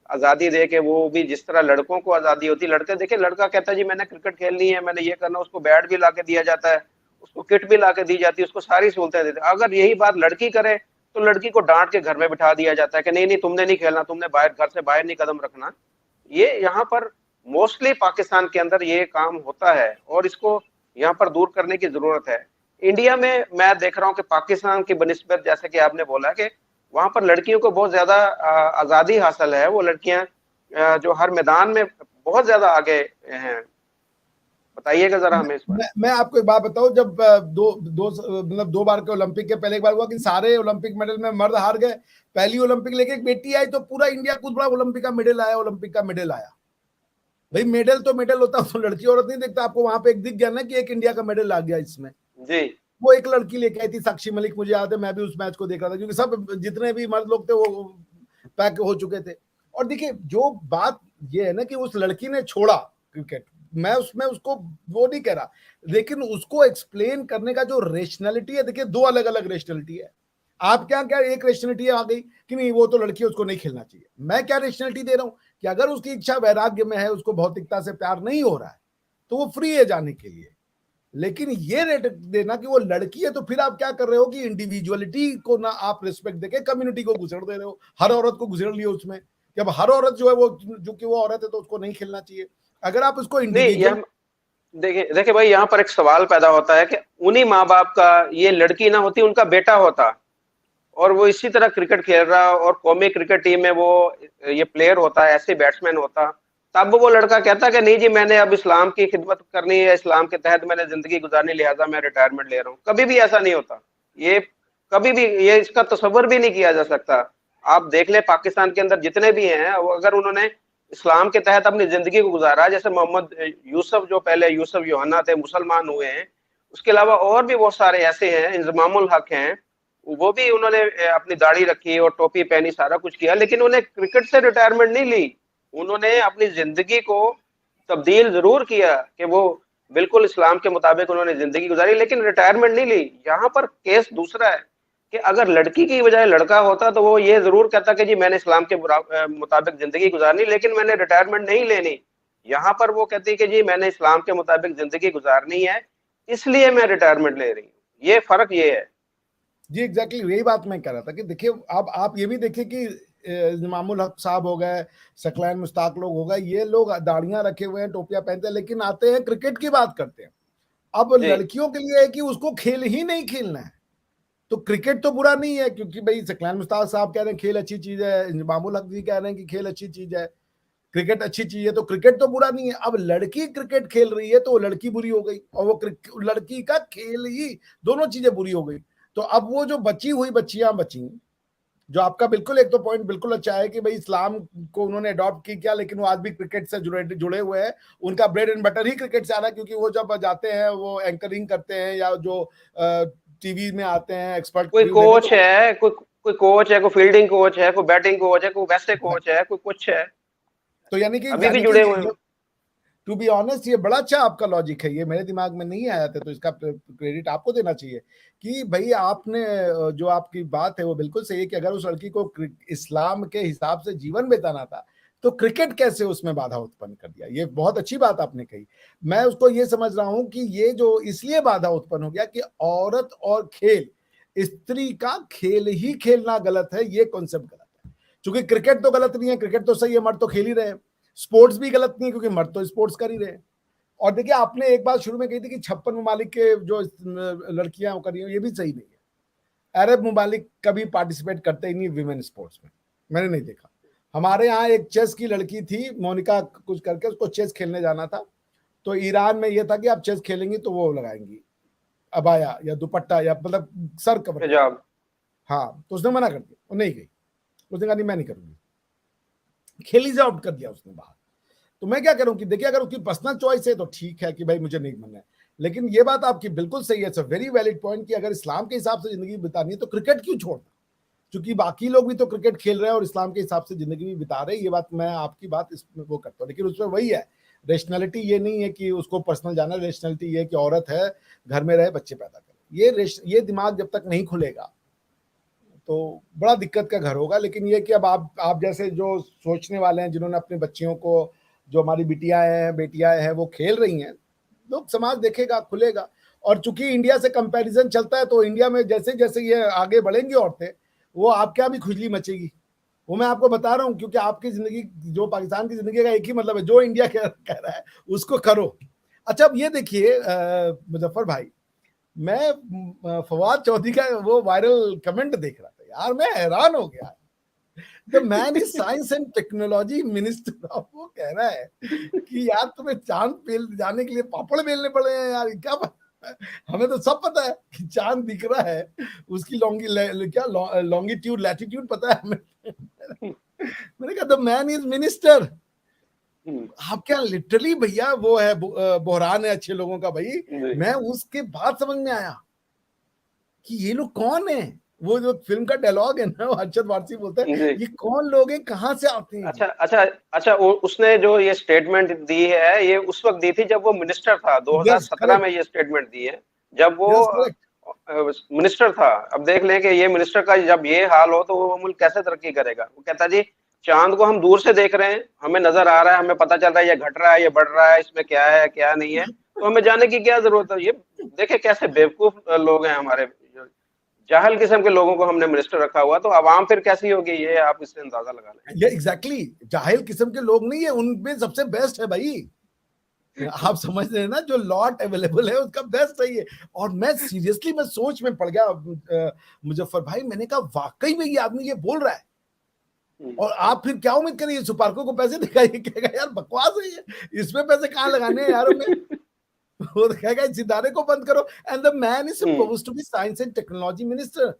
आजादी दे के, वो भी जिस तरह लड़कों को आजादी होती है, लड़के देखे, लड़का कहता है जी मैंने क्रिकेट खेलनी है, मैंने ये करना, उसको बैट भी ला के दिया जाता है, उसको किट भी ला के दी जाती है, उसको सारी सहूलतें देते हैं। अगर यही बात लड़की करे तो लड़की को डांट के घर में बिठा दिया जाता है कि नहीं नहीं तुमने नहीं खेलना, तुमने बाहर घर से बाहर नहीं कदम रखना। ये यहाँ पर मोस्टली पाकिस्तान के अंदर ये काम होता है और इसको यहाँ पर दूर करने की जरूरत है। इंडिया में मैं देख रहा हूँ कि पाकिस्तान की बनिस्बत, जैसे कि आपने बोला कि वहां पर लड़कियों को बहुत ज्यादा आजादी हासिल है, वो लड़कियां जो हर मैदान में बहुत ज्यादा आगे हैं। बताइएगा जरा हमें इस बारे। मैं आपको एक बात बताऊं, जब मतलब 2 बार के ओलंपिक के पहले एक बार हुआ कि सारे ओलंपिक मेडल में मर्द हार गए, पहली ओलंपिक लेके एक बेटी आई तो पूरा इंडिया खुद बड़ा ओलंपिक का मेडल आया, ओलंपिक का मेडल आया। भाई मेडल तो मेडल होता है, तो लड़की औरत नहीं देखता। आपको वहां पे एक दिख गया ना कि एक इंडिया का मेडल आ गया इसमें जी। वो एक लड़की लेके आई थी, साक्षी मलिक, मुझे याद है, मैं भी उस मैच को देख रहा था क्योंकि सब जितने भी मर्द लोग थे वो पैक हो चुके थे। और देखिए जो बात ये है ना कि उस लड़की ने छोड़ा क्रिकेट, मैं उसमें उसको वो नहीं कह रहा, लेकिन उसको एक्सप्लेन करने का जो रेशनैलिटी है, देखिए 2 अलग अलग रेशनैलिटी है। आप क्या क्या एक रेशनैलिटी आ गई कि नहीं वो तो लड़की है उसको नहीं खेलना चाहिए। मैं क्या रेशनैलिटी दे रहा हूं कि अगर उसकी इच्छा वैराग्य में है, उसको भौतिकता से प्यार नहीं हो रहा है, तो वो फ्री है जाने के लिए। लेकिन ये रेट देना कि वो लड़की है, तो फिर आप क्या कर रहे हो कि इंडिविजुअलिटी को ना आप रिस्पेक्ट देके कम्युनिटी को घुसड़ दे रहे हो, हर औरत को घुसड़ लियो उसमें कि अब हर औरत जो है वो, जो कि वो औरत है तो उसको नहीं खेलना चाहिए। अगर आप उसको नहीं, इंडिविजुअल देखिए देखिए भाई, यहाँ पर एक सवाल पैदा होता है कि उन्हीं माँ बाप का ये लड़की ना होती, उनका बेटा होता और वो इसी तरह क्रिकेट खेल रहा और कौमी क्रिकेट टीम में वो ये प्लेयर होता है, ऐसे बैट्समैन होता, तब वो लड़का कहता कि नहीं जी मैंने अब इस्लाम की खिदमत करनी है, इस्लाम के तहत मैंने जिंदगी गुजारनी, लिहाजा मैं रिटायरमेंट ले रहा हूँ। कभी भी ऐसा नहीं होता। ये कभी भी ये इसका तस्वर भी नहीं किया जा सकता। आप देख ले पाकिस्तान के अंदर जितने भी हैं, अगर उन्होंने इस्लाम के तहत अपनी जिंदगी को गुजारा, जैसे मोहम्मद यूसुफ, जो पहले यूसुफ योहन्ना थे, मुसलमान हुए हैं, उसके अलावा और भी बहुत सारे ऐसे हैं, इंजमामुल हक हैं, वो भी उन्होंने अपनी दाढ़ी रखी और टोपी पहनी, सारा कुछ किया, लेकिन उन्हें क्रिकेट से रिटायरमेंट नहीं ली। उन्होंने अपनी जिंदगी को तब्दील जरूर किया कि वो बिल्कुल इस्लाम के मुताबिक उन्होंने जिंदगी गुजारी, लेकिन रिटायरमेंट नहीं ली। यहाँ पर केस दूसरा है कि अगर लड़की की बजाय लड़का होता तो वो ये जरूर कहता कि जी मैंने इस्लाम के मुताबिक जिंदगी गुजारनी, लेकिन मैंने रिटायरमेंट नहीं लेनी। यहाँ पर वो कहती कि जी मैंने इस्लाम के मुताबिक जिंदगी गुजारनी है, इसलिए मैं रिटायरमेंट ले रही हूँ। ये फर्क ये है जी, एग्जैक्टली यही बात मैं कह रहा था कि देखिए अब आप ये भी देखिए कि इमामुल हक साहब हो गए, सकलैन मुश्ताक लोग हो गए, ये लोग दाढ़ियां रखे हुए हैं, टोपियां पहनते हैं, लेकिन आते हैं क्रिकेट की बात करते हैं। अब जी। लड़कियों के लिए है कि उसको खेल ही नहीं खेलना है, तो क्रिकेट तो बुरा नहीं है, क्योंकि भाई सकलैन मुश्ताक साहब कह रहे हैं खेल अच्छी चीज है, इमामुल हक जी कह रहे हैं कि खेल अच्छी चीज है, क्रिकेट अच्छी चीज है, तो क्रिकेट तो बुरा नहीं है। अब लड़की क्रिकेट खेल रही है तो वो लड़की बुरी हो गई, और वो लड़की का खेल ही, दोनों चीजें बुरी हो गई। तो अब वो जो बची हुई बच्चियां बची, जो आपका बिल्कुल एक तो पॉइंट बिल्कुल अच्छा है कि भाई इस्लाम को उन्होंने अडॉप्ट किया, लेकिन वो आज भी क्रिकेट से जुड़े हुए हैं, उनका bread and butter he cricket से आ रहा है, क्योंकि वो जब जाते हैं वो एंकरिंग करते हैं या जो टीवी में आते हैं एक्सपर्ट कोई रिव्यू देने, कोच है, कोई कोच है, कोई फील्डिंग कोच है, कोई बैटिंग कोच है, कोई वैसे कोच है, कोई कुछ है, तो अभी भी जुड़े हुए हैं। टू बी ऑनेस्ट ये बड़ा अच्छा आपका लॉजिक है, ये मेरे दिमाग में नहीं आया था, तो इसका क्रेडिट आपको देना चाहिए कि भाई आपने जो आपकी बात है वो बिल्कुल सही है कि अगर उस लड़की को इस्लाम के हिसाब से जीवन बिताना था तो क्रिकेट कैसे उसमें बाधा उत्पन्न कर दिया? ये बहुत अच्छी बात आपने कही। मैं उसको ये समझ रहा हूं कि ये जो इसलिए बाधा उत्पन्न हो गया कि औरत और खेल, स्त्री का खेल ही खेलना गलत है, ये कॉन्सेप्ट गलत है। क्योंकि क्रिकेट तो गलत नहीं है, क्रिकेट तो सही है, मर्द तो खेल ही रहे हैं। स्पोर्ट्स भी गलत नहीं है क्योंकि मर्द तो स्पोर्ट्स कर ही रहे हैं। और देखिए, आपने एक बात शुरू में कही थी कि 56 ममालिक के जो लड़कियां कर रही हैं, ये भी सही नहीं है। अरब ममालिक कभी पार्टिसिपेट करते ही नहीं विमेन स्पोर्ट्स में, मैंने नहीं देखा। हमारे यहाँ एक चेस की लड़की थी, मोनिका कुछ करके, उसको चेस खेलने जाना था, तो ईरान में ये था कि आप चेस खेलेंगी तो वो लगाएंगी अबाया या दुपट्टा या मतलब सर कवर, हाँ, तो उसने मना कर दिया, वो नहीं गई। उसने कहा नहीं, मैं नहीं करूंगी, खेली से आउट कर दिया उसने बाहर। तो मैं क्या करूं कि देखिए, अगर उसकी पर्सनल चॉइस है तो ठीक है कि भाई मुझे नहीं बनना है, लेकिन ये बात आपकी बिल्कुल सही है, it's a very valid point कि अगर इस्लाम के हिसाब से जिंदगी बितानी है तो क्रिकेट क्यों छोड़ना, क्योंकि बाकी लोग भी तो क्रिकेट खेल रहे हैं और इस्लाम के हिसाब से जिंदगी भी बिता रहे हैं। ये बात मैं आपकी बात इसमें वो करता हूँ, लेकिन उसमें वही है, रेशनैलिटी ये नहीं है कि उसको पर्सनल जाना, रेशनैलिटी ये है कि औरत है, घर में रहे, बच्चे पैदा करे। ये दिमाग जब तक नहीं खुलेगा तो बड़ा दिक्कत का घर होगा। लेकिन ये कि अब आप जैसे जो सोचने वाले हैं, जिन्होंने अपने बच्चियों को, जो हमारी बेटियां हैं वो खेल रही हैं, लोग, समाज देखेगा, खुलेगा। और चूंकि इंडिया से कंपैरिजन चलता है, तो इंडिया में जैसे जैसे ये आगे बढ़ेंगी औरतें, वो आपके यहाँ भी खुजली मचेगी। वो मैं आपको बता रहा हूँ, क्योंकि आपकी जिंदगी, जो पाकिस्तान की जिंदगी का एक ही मतलब है, जो इंडिया कह रहा है उसको करो। अच्छा, अब ये देखिए मुजफ्फर भाई, मैं फवाद चौधरी का वो वायरल कमेंट देख रहा था यार, मैं हैरान हो गया। The man is science and technology minister, वो कह रहा है कि यार तुम्हें चांद पे जाने के लिए पापड़ बेलने पड़े हैं यार, क्या हमें तो सब पता है कि चांद दिख रहा है, उसकी लॉन्गिट्यूड लैटिट्यूड पता है हमें। मैंने कहा द मैन इज मिनिस्टर। आप क्या लिटरली भैया वो है बहरान है अच्छे लोगों का भाई। मैं उसके बाद समझ में आया कि ये लोग कौन है। वो जो फिल्म का डायलॉग है ना, अरशद वारसी बोलता है, ये कौन लोग हैं, कहाँ से आते हैं। अच्छा, उसने जो ये स्टेटमेंट दी है, ये उस वक्त दी थी जब वो मिनिस्टर था, 2017 में ये स्टेटमेंट दी है, जब वो मिनिस्टर था। अब देख लें कि ये मिनिस्टर का जब ये हाल हो तो वो मुल्क कैसे तरक्की करेगा। वो कहता जी, चांद को हम दूर से देख रहे हैं, हमें नजर आ रहा है, हमें पता चल रहा है ये घट रहा है, ये बढ़ रहा है, इसमें क्या है क्या नहीं है, तो हमें जाने की क्या जरूरत है। ये देखे कैसे बेवकूफ लोग हैं, हमारे जाहिल किस्म के लोगों को हमने मिनिस्टर रखा हुआ, तो आवाम फिर कैसी होगी, ये आप इससे अंदाजा लगा लें। ये एग्जैक्टली जाहिल किस्म के लोग नहीं है, उनमें सबसे बेस्ट है भाई। आप समझ रहे हैं ना, जो लॉट अवेलेबल है उसका बेस्ट है ये। और मैं सीरियसली मैं सोच में पड़ गया मुजफ्फर भाई, मैंने कहा वाकई में ये आदमी ये बोल रहा है। और आप फिर क्या उम्मीद करिए, सुपार्को को पैसे दिखाइए, कहेगा यार बकवास है ये, इसमें पैसे कहाँ लगाने हैं यार हमें। वो कहेगा सितारे को बंद करो। And the man is supposed to be science and technology minister.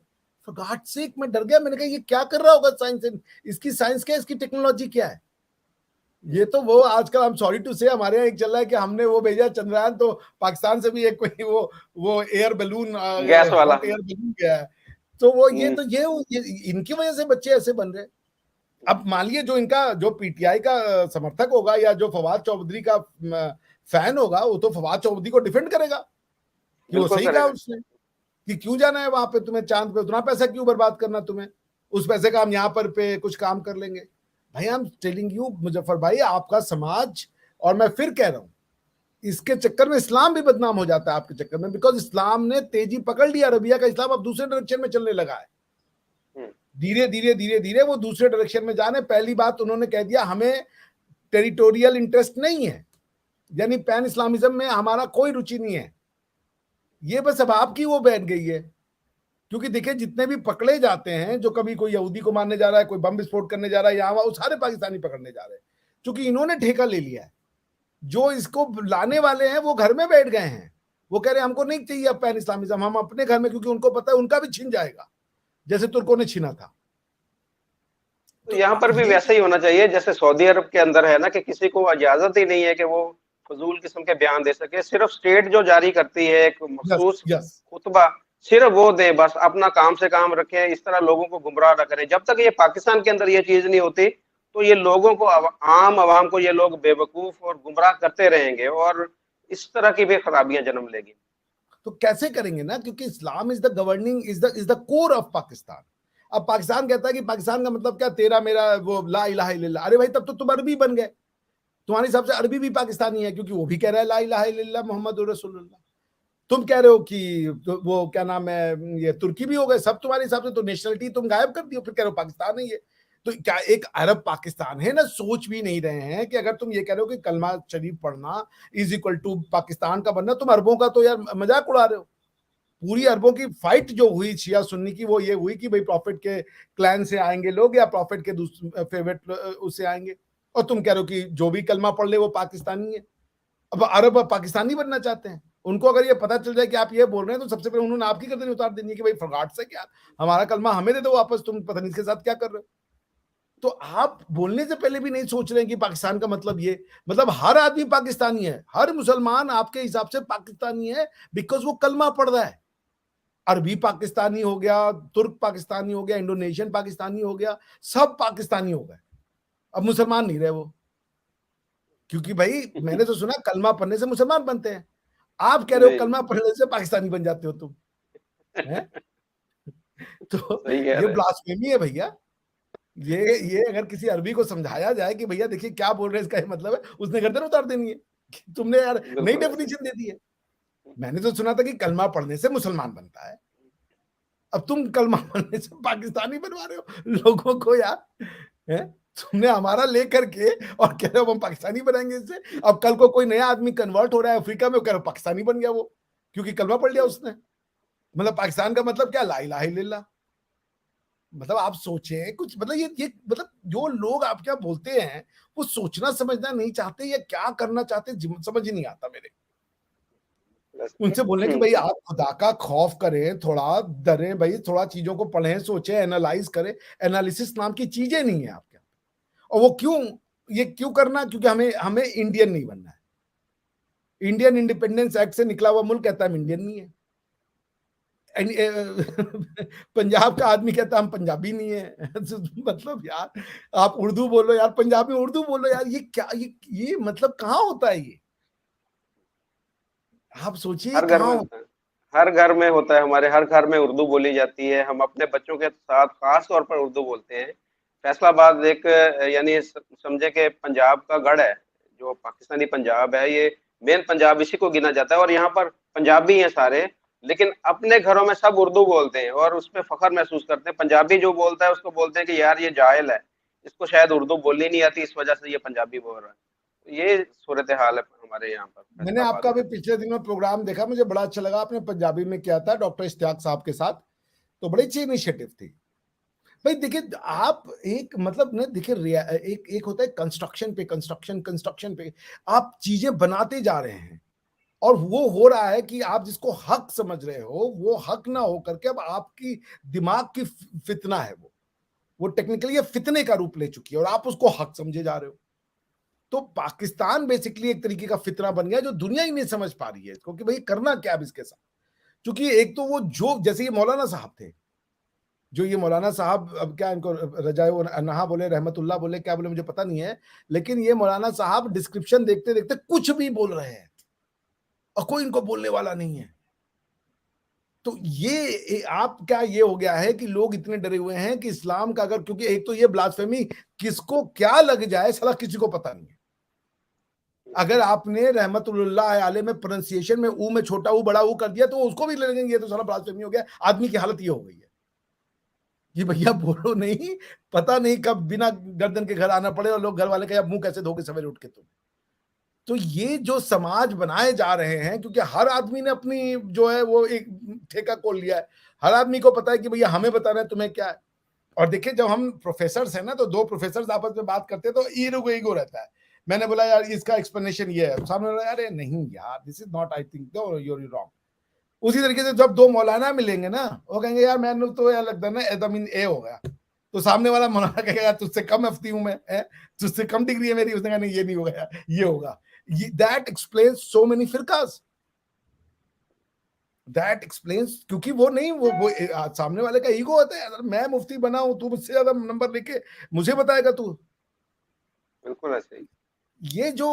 For God sake, मैं डर गया, मैंने कहा ये क्या कर रहा होगा साइंस एंड, इसकी साइंस क्या है, इसकी टेक्नोलॉजी क्या है। ये तो वो आजकल, आई एम सॉरी टू से, हमारे यहाँ एक चल रहा है कि हमने वो भेजा चंद्रयान, तो पाकिस्तान से भी एक कोई वो एयर बैलून, गैस वाला एयर बैलून गया है। तो वो ये इनकी वजह से बच्चे ऐसे बन रहे। अब मान लिए जो इनका जो पीटीआई का समर्थक होगा या जो फवाद चौधरी का फैन होगा, वो तो फवाद चौधरी को डिफेंड करेगा कि वो सही कहा उसने, कि क्यों जाना है वहां पे, तुम्हें चांद पे उतना पैसा क्यों बर्बाद करना, तुम्हें उस पैसे का हम यहाँ पर पे कुछ काम कर लेंगे। भाई I am telling you Muzaffar भाई, आपका समाज, और मैं फिर कह रहा हूं, इसके चक्कर में इस्लाम भी बदनाम हो जाता है आपके चक्कर में, बिकॉज इस्लाम ने तेजी पकड़ लिया, अरबिया का इस्लाम अब दूसरे डायरेक्शन में चलने लगा है। धीरे धीरे वो दूसरे डायरेक्शन में जाने। पहली बात उन्होंने कह दिया हमें टेरिटोरियल इंटरेस्ट नहीं है, यानी पैन इस्लामिज्म में हमारा कोई रुचि नहीं है। ये बस अब आपकी वो बैठ गई है, क्योंकि देखिए जितने भी पकड़े जाते हैं, जो कभी कोई यहूदी को मारने जा रहा है, कोई बम विस्फोट करने जा रहा है, यहाँ वो सारे पाकिस्तानी पकड़ने जा रहे हैं, क्योंकि इन्होंने ठेका ले लिया है। जो इसको लाने वाले हैं वो घर में बैठ गए हैं, वो कह रहे हैं हमको नहीं चाहिए अब पैन इस्लामिज्म, हम अपने घर में, क्योंकि उनको पता है उनका भी छिन जाएगा जैसे तुर्कों ने छीना था। तो यहाँ पर भी वैसे ही होना चाहिए जैसे सऊदी अरब के अंदर है ना, कि किसी को इजाजत ही नहीं है कि वो फजूल किस्म के बयान दे सके। सिर्फ स्टेट जो जारी करती है एक मखसूस खुतबा, सिर्फ वो दे, बस अपना काम से काम रखें, इस तरह लोगों को गुमराह न करें। जब तक ये पाकिस्तान के अंदर ये चीज नहीं होती, तो ये लोगों को, आम आवाम को ये लोग बेवकूफ और गुमराह करते रहेंगे, और इस तरह की भी खराबियां जन्म लेगी। तो कैसे करेंगे ना, क्योंकि Islam is the governing, is the core of Pakistan. अब पाकिस्तान कहता है कि पाकिस्तान का मतलब क्या, तेरा मेरा वो ला इलाहा इल्लल्लाह। अरे भाई तब तो तुम अरबी बन गए, तुम्हारे हिसाब से अरबी भी पाकिस्तानी है, क्योंकि वो भी कह रहा है ला इलाहा इल्लल्लाह मुहम्मदुर रसूलुल्लाह। तुम कह रहे हो कि तो वो क्या नाम है, ये तुर्की भी हो गए, सब तुम्हारे हिसाब से तो नेशनलिटी तुम गायब कर दी हो, फिर कह रहे हो पाकिस्तान है ये। तो क्या एक अरब पाकिस्तान है ना? सोच भी नहीं रहे हैं कि अगर तुम ये कह रहे हो कि कलमा शरीफ पढ़ना इज इक्वल टू पाकिस्तान का बनना, तुम अरबों का तो यार मजाक उड़ा रहे हो। पूरी अरबों की फाइट जो हुई शिया सुन्नी की, वो ये हुई कि भाई प्रॉफिट के क्लैन से आएंगे लोग या प्रॉफिट के फेवरेट उससे आएंगे, और तुम कह रहे हो कि जो भी कलमा पढ़ ले वो पाकिस्तानी है। अब अरब पाकिस्तानी बनना चाहते हैं, उनको अगर ये पता चल जाए कि आप ये बोल रहे हैं, तो सबसे पहले उन्होंने आपकी गर्दन उतार देनी है कि भाई फॉर गॉड से क्या, हमारा कलमा हमें दे दो वापस, तुम पता नहीं इसके साथ क्या कर रहे हो। तो आप बोलने से पहले भी नहीं सोच रहे हैं कि पाकिस्तान का मतलब ये, मतलब हर आदमी पाकिस्तानी है, हर मुसलमान आपके हिसाब से पाकिस्तानी है बिकॉज वो कलमा पढ़ रहा है। अरबी पाकिस्तानी हो गया, तुर्क पाकिस्तानी हो गया, इंडोनेशियन पाकिस्तानी हो गया, सब पाकिस्तानी हो गए, अब मुसलमान नहीं रहे वो। क्योंकि भाई मैंने तो सुना कलमा पढ़ने से मुसलमान बनते हैं, आप कह रहे हो कलमा पढ़ने से पाकिस्तानी बन जाते हो तुम, हैं? तो ये ब्लास्फेमी है भैया। ये अगर किसी अरबी को समझाया जाए कि भैया देखिए क्या बोल रहे हैं, इसका ये मतलब है, उसने गर्दन उतार देनी है। तुमने यार नई डेफिनेशन दे दी है। मैंने तो सुना था कि कलमा पढ़ने से मुसलमान बनता है, अब तुम कलमा पढ़ने से पाकिस्तानी बनवा रहे हो लोगों को यार, हैं? तुमने हमारा लेकर के और कह रहे हो हम पाकिस्तानी बनाएंगे इससे। अब कल को कोई नया आदमी कन्वर्ट हो रहा है अफ्रीका में, कह रहे हो पाकिस्तानी बन गया वो, क्योंकि कलमा पढ़ लिया उसने। मतलब पाकिस्तान का मतलब क्या, ला इलाहा इल्लल्लाह। मतलब आप सोचे कुछ, मतलब ये मतलब जो लोग आप क्या बोलते हैं वो सोचना समझना नहीं चाहते या क्या करना चाहते, समझ ही नहीं आता मेरे। उनसे बोलने कि भाई आप खुदा का खौफ करें, थोड़ा डरें भाई, थोड़ा चीजों को पढ़ें, सोचें, एनालाइज करें। एनालिसिस नाम की चीजें नहीं है आपके, और वो क्यों, ये क्यों करना, क्योंकि हमें हमें इंडियन नहीं बनना है। इंडियन इंडिपेंडेंस एक्ट से निकला हुआ मुल्क कहता है हम इंडियन नहीं है। पंजाब का आदमी कहता है हम पंजाबी नहीं है। मतलब यार आप उर्दू बोलो यार, पंजाब में उर्दू बोलो यार, ये क्या, ये मतलब कहाँ होता है ये, आप सोचिए कहाँ। हर घर में होता है, हमारे हर घर में उर्दू बोली जाती है। हम अपने बच्चों के साथ खास तौर पर उर्दू बोलते हैं। फैसलाबाद एक यानी समझे कि पंजाब का गढ़ है, जो पाकिस्तानी पंजाब है, ये मेन पंजाब इसी को गिना जाता है। और यहाँ पर पंजाबी हैं सारे, लेकिन अपने घरों में सब उर्दू बोलते हैं और उसमें फख्र महसूस करते हैं। पंजाबी जो बोलता है उसको बोलते हैं कि यार ये जाहिल है, इसको शायद उर्दू बोलनी नहीं आती, इस वजह से ये पंजाबी बोल रहा है। ये सूरत हाल है हमारे यहाँ पर। मैंने आपका भी पिछले दिनों प्रोग्राम देखा, मुझे बड़ा अच्छा लगा, आपने पंजाबी में किया था डॉक्टर इश्तियाक साहब के साथ, तो बड़ी अच्छी इनिशिएटिव थी। भाई देखिए आप एक मतलब ना, देखिए एक होता है कंस्ट्रक्शन पे आप चीजें बनाते जा रहे हैं, और वो हो रहा है कि आप जिसको हक समझ रहे हो वो हक ना हो करके अब आपकी दिमाग की फितना है, वो टेक्निकली फितने का रूप ले चुकी है और आप उसको हक समझे जा रहे हो। तो पाकिस्तान बेसिकली एक तरीके का फितना बन गया जो दुनिया ही नहीं समझ पा रही है इसको कि भाई करना क्या अब इसके साथ। क्योंकि एक तो वो जो जैसे ये मौलाना साहब थे, जो ये मौलाना साहब अब क्या इनको रजाए नहा बोले, रहमतुल्लाह बोले, क्या बोले मुझे पता नहीं है, लेकिन ये मौलाना साहब डिस्क्रिप्शन देखते देखते कुछ भी बोल रहे हैं और कोई इनको बोलने वाला नहीं है। तो ये आप क्या, ये हो गया है कि लोग इतने डरे हुए हैं कि इस्लाम का अगर, क्योंकि एक तो ये ब्लास्फेमी किसको क्या लग जाए साला किसी को पता नहीं है। अगर आपने रहमतुल्लाह अलैह में प्रोनाउंसिएशन में ऊ में छोटा ऊ बड़ा ऊ कर दिया तो उसको भी ले लेंगे, ये तो साला ब्लास्फेमी हो गया। आदमी की हालत ये हो गई है कि भैया बोलो नहीं, पता नहीं कब बिना गर्दन के घर आना पड़े और लोग घर वाले कहे मुंह कैसे धोके सवेरे उठ के तुम। तो ये जो समाज बनाए जा रहे हैं, क्योंकि हर आदमी ने अपनी जो है वो एक ठेका खोल लिया है, हर आदमी को पता है कि भैया हमें बताना है तुम्हें क्या है। और देखिए जब हम प्रोफेसर हैं ना, तो दो प्रोफेसर आपस में बात करते हैं तो ईगो रहता है। मैंने बोला यार इसका एक्सप्लेनेशन ये है, सामने बोला अरे नहीं यार this is not, I think you're wrong. उसी तरीके से जब दो मौलाना मिलेंगे ना, वो कहेंगे यार मैंने तो यार लगता है ना एदमीन ए हो गया, तो सामने वाला मौलाना कहेगा यार तुझसे कम मुफ्ती हूं मैं, तुझसे कम डिग्री है मेरी, उसने कहा नहीं ये नहीं होगा, ये होगा। दैट एक्सप्लेन्स सो मेनी फिरकास, दैट एक्सप्लेन्स, क्योंकि वो नहीं वो सामने वाले का ईगो होता है, मैं मुफ्ती बना हूं, तू मुझसे ज्यादा नंबर लेके मुझे बताएगा तू। बिल्कुल ऐसे ही। ये जो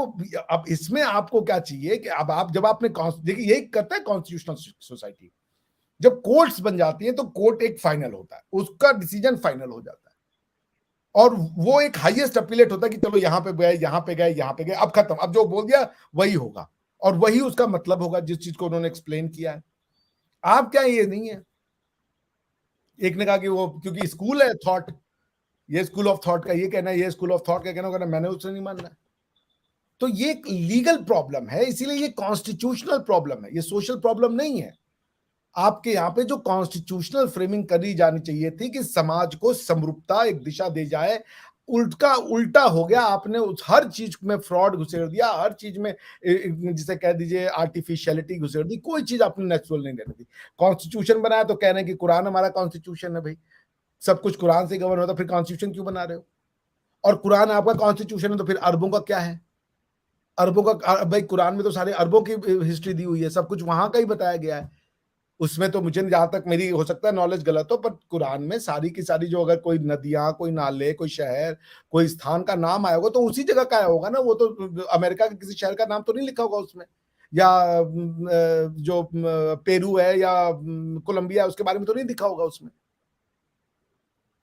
अब इसमें आपको क्या चाहिए कि अब आप जब आपने देखिए यही करता है कॉन्स्टिट्यूशनल सोसाइटी, जब कोर्ट्स बन जाती है तो कोर्ट एक फाइनल होता है, उसका डिसीजन फाइनल हो जाता है, और वो एक हाईएस्ट अपीलेट होता है कि चलो यहां पे गए, यहां पे गए, यहां पे गए, अब खत्म, अब जो बोल दिया वही होगा, और वही उसका मतलब होगा जिस चीज को उन्होंने एक्सप्लेन किया है। आप क्या, ये नहीं है। एक ने कहा कि वो क्योंकि स्कूल है थॉट, ये स्कूल ऑफ थॉट का ये कहना है, ये स्कूल ऑफ थॉट का कहना, मैंने उससे नहीं मानना है। तो ये एक लीगल प्रॉब्लम है, इसीलिए ये कॉन्स्टिट्यूशनल प्रॉब्लम है, ये सोशल प्रॉब्लम नहीं है। आपके यहाँ पे जो कॉन्स्टिट्यूशनल फ्रेमिंग करी जानी चाहिए थी कि समाज को समरूपता, एक दिशा दे जाए, उल्टा हो गया। आपने उस हर चीज में फ्रॉड घुसेड़ दिया, हर चीज में जिसे कह दीजिए आर्टिफिशियलिटी घुसेड़ दी, कोई चीज आपने नेचुरल नहीं रहने दी। कॉन्स्टिट्यूशन बनाया तो कह रहे हैं कि कुरान हमारा कॉन्स्टिट्यूशन है, भाई सब कुछ कुरान से गवर्न होता, फिर कॉन्स्टिट्यूशन क्यों बना रहे हो? और कुरान आपका कॉन्स्टिट्यूशन है तो फिर अरबों का क्या है? अरबों का, भाई कुरान में तो सारे अरबों की हिस्ट्री दी हुई है, सब कुछ वहां का ही बताया गया है। उसमें तो मुझे जहां तक मेरी हो सकता है नॉलेज गलत हो, पर कुरान में सारी की सारी जो अगर कोई नदियां, कोई नाले, कोई शहर, कोई स्थान का नाम आया होगा तो उसी जगह का आया होगा ना। वो तो अमेरिका के किसी शहर का नाम तो नहीं लिखा होगा उसमें, या जो पेरू है या कोलंबिया, उसके बारे में तो नहीं लिखा होगा उसमें।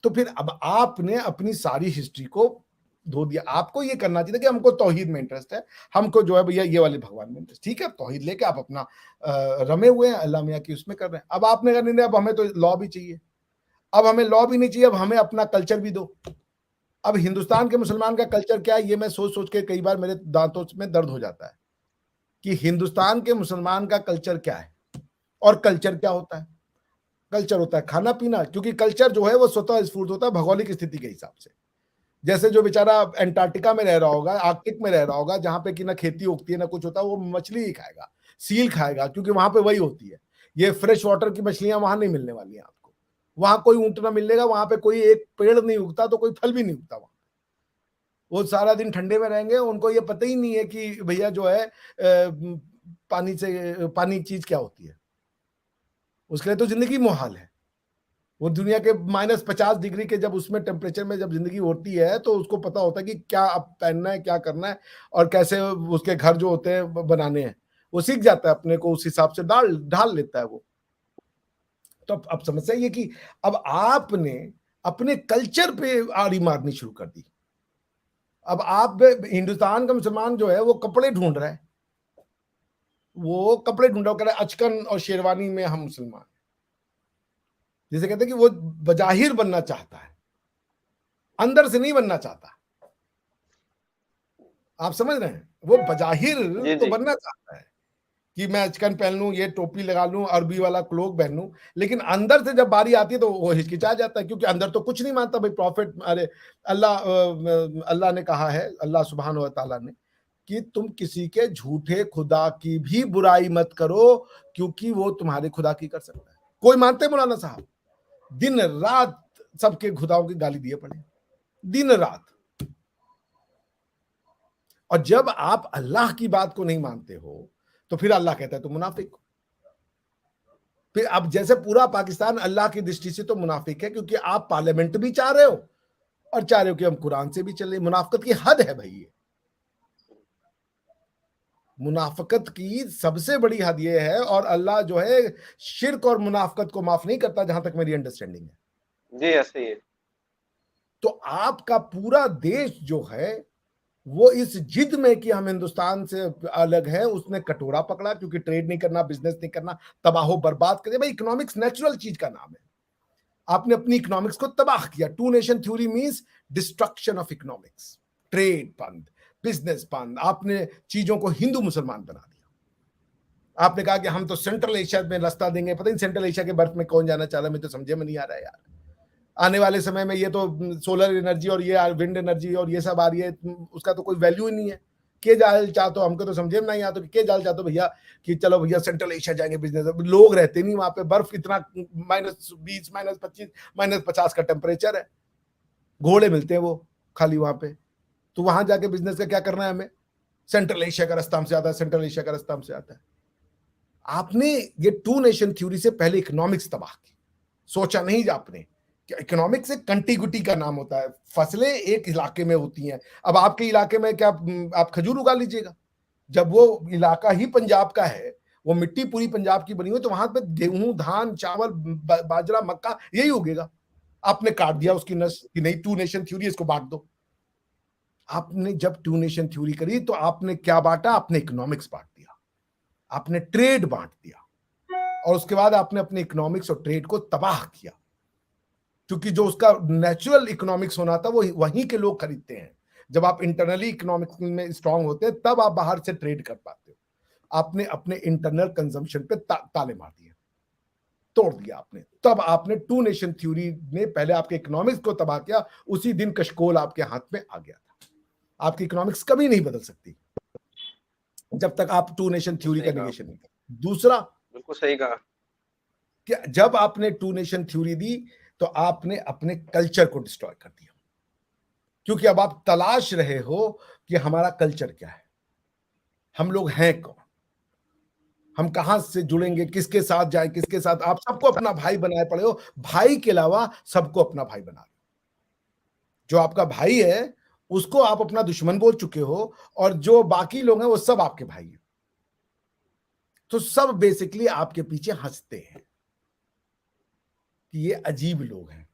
तो फिर अब आपने अपनी सारी हिस्ट्री को धो दिया। आपको ये करना चाहिए कि हमको तौहीद में इंटरेस्ट है, हमको जो है भैया ये वाले भगवान में इंटरेस्ट, ठीक है, तौहीद लेके आप अपना रमे हुए हैं अल्लाह मियाँ की उसमें कर रहे हैं। अब आपने कहा नहीं, अब हमें तो लॉ भी चाहिए। अब हमें लॉ भी नहीं चाहिए, अब हमें अपना कल्चर भी दो। अब हिंदुस्तान के मुसलमान का कल्चर क्या है, ये मैं सोच सोच के कई बार मेरे दांतों में दर्द हो जाता है कि हिंदुस्तान के मुसलमान का कल्चर क्या है। और कल्चर क्या होता है? कल्चर होता है खाना पीना, क्योंकि कल्चर जो है वो स्वतः स्फूर्त होता है भौगोलिक स्थिति के हिसाब से। जैसे जो बेचारा एंटार्क्टिका में रह रहा होगा, आर्कटिक में रह रहा होगा, जहां पे कि ना खेती उगती है ना कुछ होता है, वो मछली ही खाएगा, सील खाएगा, क्योंकि वहां पे वही होती है। ये फ्रेश वाटर की मछलियां वहां नहीं मिलने वाली हैं आपको। वहां कोई ऊंट ना मिलेगा, वहां पे कोई एक पेड़ नहीं उगता तो कोई फल भी नहीं उगता वहां। वो सारा दिन ठंडे में रहेंगे, उनको ये पता ही नहीं है कि भैया जो है पानी चीज क्या होती है। उसके लिए तो जिंदगी मुहाल है। वो दुनिया के -50 डिग्री के जब उसमें टेम्परेचर में जब जिंदगी होती है तो उसको पता होता है कि क्या अब पहनना है, क्या करना है, और कैसे उसके घर जो होते हैं बनाने हैं। वो सीख जाता है अपने को, उस हिसाब से ढाल लेता है वो। तो अब समस्या ये कि अब आपने अपने कल्चर पे आड़ी मारनी शुरू कर दी। अब आप, हिंदुस्तान का मुसलमान जो है वो कपड़े ढूंढ रहा है, वो कपड़े ढूंढ रहा है, कह रहा है अचकन और शेरवानी में हम मुसलमान, जिसे कहते हैं कि वो बजाहिर बनना चाहता है, अंदर से नहीं बनना चाहता। आप समझ रहे हैं? वो बजाहिर तो बनना चाहता है कि मैं अचकन पहन लूं, ये टोपी लगा लूं, अरबी वाला क्लोक पहन लूं, लेकिन अंदर से जब बारी आती है तो वो हिचकिचा जाता है, क्योंकि अंदर तो कुछ नहीं मानता भाई। प्रॉफिट, अरे अल्लाह ने कहा है, अल्लाह सुब्हान व तआला ने, कि तुम किसी के झूठे खुदा की भी बुराई मत करो, क्योंकि वो तुम्हारे खुदा की कर सकता है। कोई मानते मौलाना साहब? दिन रात सबके खुदाओं की गाली दिए पड़े, दिन रात। और जब आप अल्लाह की बात को नहीं मानते हो तो फिर अल्लाह कहता है तो मुनाफिक हो। फिर अब जैसे पूरा पाकिस्तान अल्लाह की दृष्टि से तो मुनाफिक है, क्योंकि आप पार्लियामेंट भी चाह रहे हो और चाह रहे हो कि हम कुरान से भी चले। मुनाफिकत की हद है भाई, ये मुनाफिकत की सबसे बड़ी हद ये है। और अल्लाह जो है शिर्क और मुनाफिकत को माफ नहीं करता, जहां तक मेरी अंडरस्टैंडिंग है। जी ऐसे ही है। तो आपका पूरा देश जो है वो इस जिद में कि हम हिंदुस्तान से अलग हैं, उसने कटोरा पकड़ा, क्योंकि ट्रेड नहीं करना, बिजनेस नहीं करना, तबाहो बर्बाद करे। भाई इकोनॉमिक्स नेचुरल चीज का नाम है। आपने अपनी इकोनॉमिक्स को तबाह किया। Two nation theory means destruction of economics, trade बंद, बिजनेस बंद। आपने चीजों को हिंदू मुसलमान बना दिया। आपने कहा कि हम तो सेंट्रल एशिया में रास्ता देंगे। पता नहीं सेंट्रल एशिया के बर्फ में कौन जाना चाह रहा है, मुझे तो समझे में नहीं आ रहा है यार। आने वाले समय में ये तो सोलर एनर्जी और ये विंड एनर्जी और ये सब आ रही है, उसका तो कोई वैल्यू ही नहीं है। के जाल चाहते हो, हमको तो समझे में नहीं आता कि के जाल चाहते हो भैया कि चलो भैया सेंट्रल एशिया जाएंगे बिजनेस। लोग रहते नहीं वहां पे, बर्फ इतना -20, -25, -50 का टेम्परेचर है, घोड़े मिलते हैं वो खाली वहां पे। तो वहां जाके बिजनेस का क्या करना है हमें? सेंट्रल एशिया का रास्ता हमसे आता है, सेंट्रल एशिया का रास्ता हमसे आता है। आपने ये टू नेशन थ्योरी से पहले इकोनॉमिक्स तबाह की, सोचा नहीं आपने। इकोनॉमिक्स एक कंटिग्यूटी का नाम होता है, फसलें एक इलाके में होती हैं। अब आपके इलाके में क्या आप खजूर उगा लीजिएगा? जब वो इलाका ही पंजाब का है, वो मिट्टी पूरी पंजाब की बनी हुई, तो वहां पे गेहूं, धान, चावल, बाजरा, मक्का यही उगेगा। आपने काट दिया उसकी नस कि नहीं, टू नेशन थ्योरी, इसको बांट दो। आपने जब टू नेशन थ्योरी करी तो आपने क्या बांटा? आपने इकोनॉमिक्स बांट दिया, आपने ट्रेड बांट दिया, और उसके बाद आपने अपने इकोनॉमिक्स और ट्रेड को तबाह किया, क्योंकि जो उसका नेचुरल इकोनॉमिक्स होना था वो वहीं के लोग खरीदते हैं। जब आप इंटरनली इकोनॉमिक्स में स्ट्रांग होते हैं तब आप बाहर से ट्रेड कर पाते हो। आपने अपने इंटरनल कंजम्पशन पे ताले मार दिए, तोड़ दिया आपने। तब आपने टू नेशन थ्योरी ने पहले आपके इकोनॉमिक्स को तबाह किया, उसी दिन कशकोल आपके हाथ में आ गया था। आपकी इकोनॉमिक्स कभी नहीं बदल सकती जब तक आप टू नेशन थ्योरी का निगेशन नहीं करते। दूसरा, बिल्कुल सही कहा कि जब आपने टू नेशन थ्योरी दी तो आपने अपने कल्चर को डिस्ट्रॉय कर दिया, क्योंकि अब आप तलाश रहे हो कि हमारा कल्चर क्या है, हम लोग हैं कौन, हम कहां से जुड़ेंगे, किसके साथ जाए, किसके साथ। आप सबको अपना भाई बनाए पड़े हो, भाई के अलावा सबको अपना भाई बना लो। जो आपका भाई है उसको आप अपना दुश्मन बोल चुके हो, और जो बाकी लोग हैं वो सब आपके भाई हैं। तो सब बेसिकली आपके पीछे हंसते हैं कि ये अजीब लोग हैं,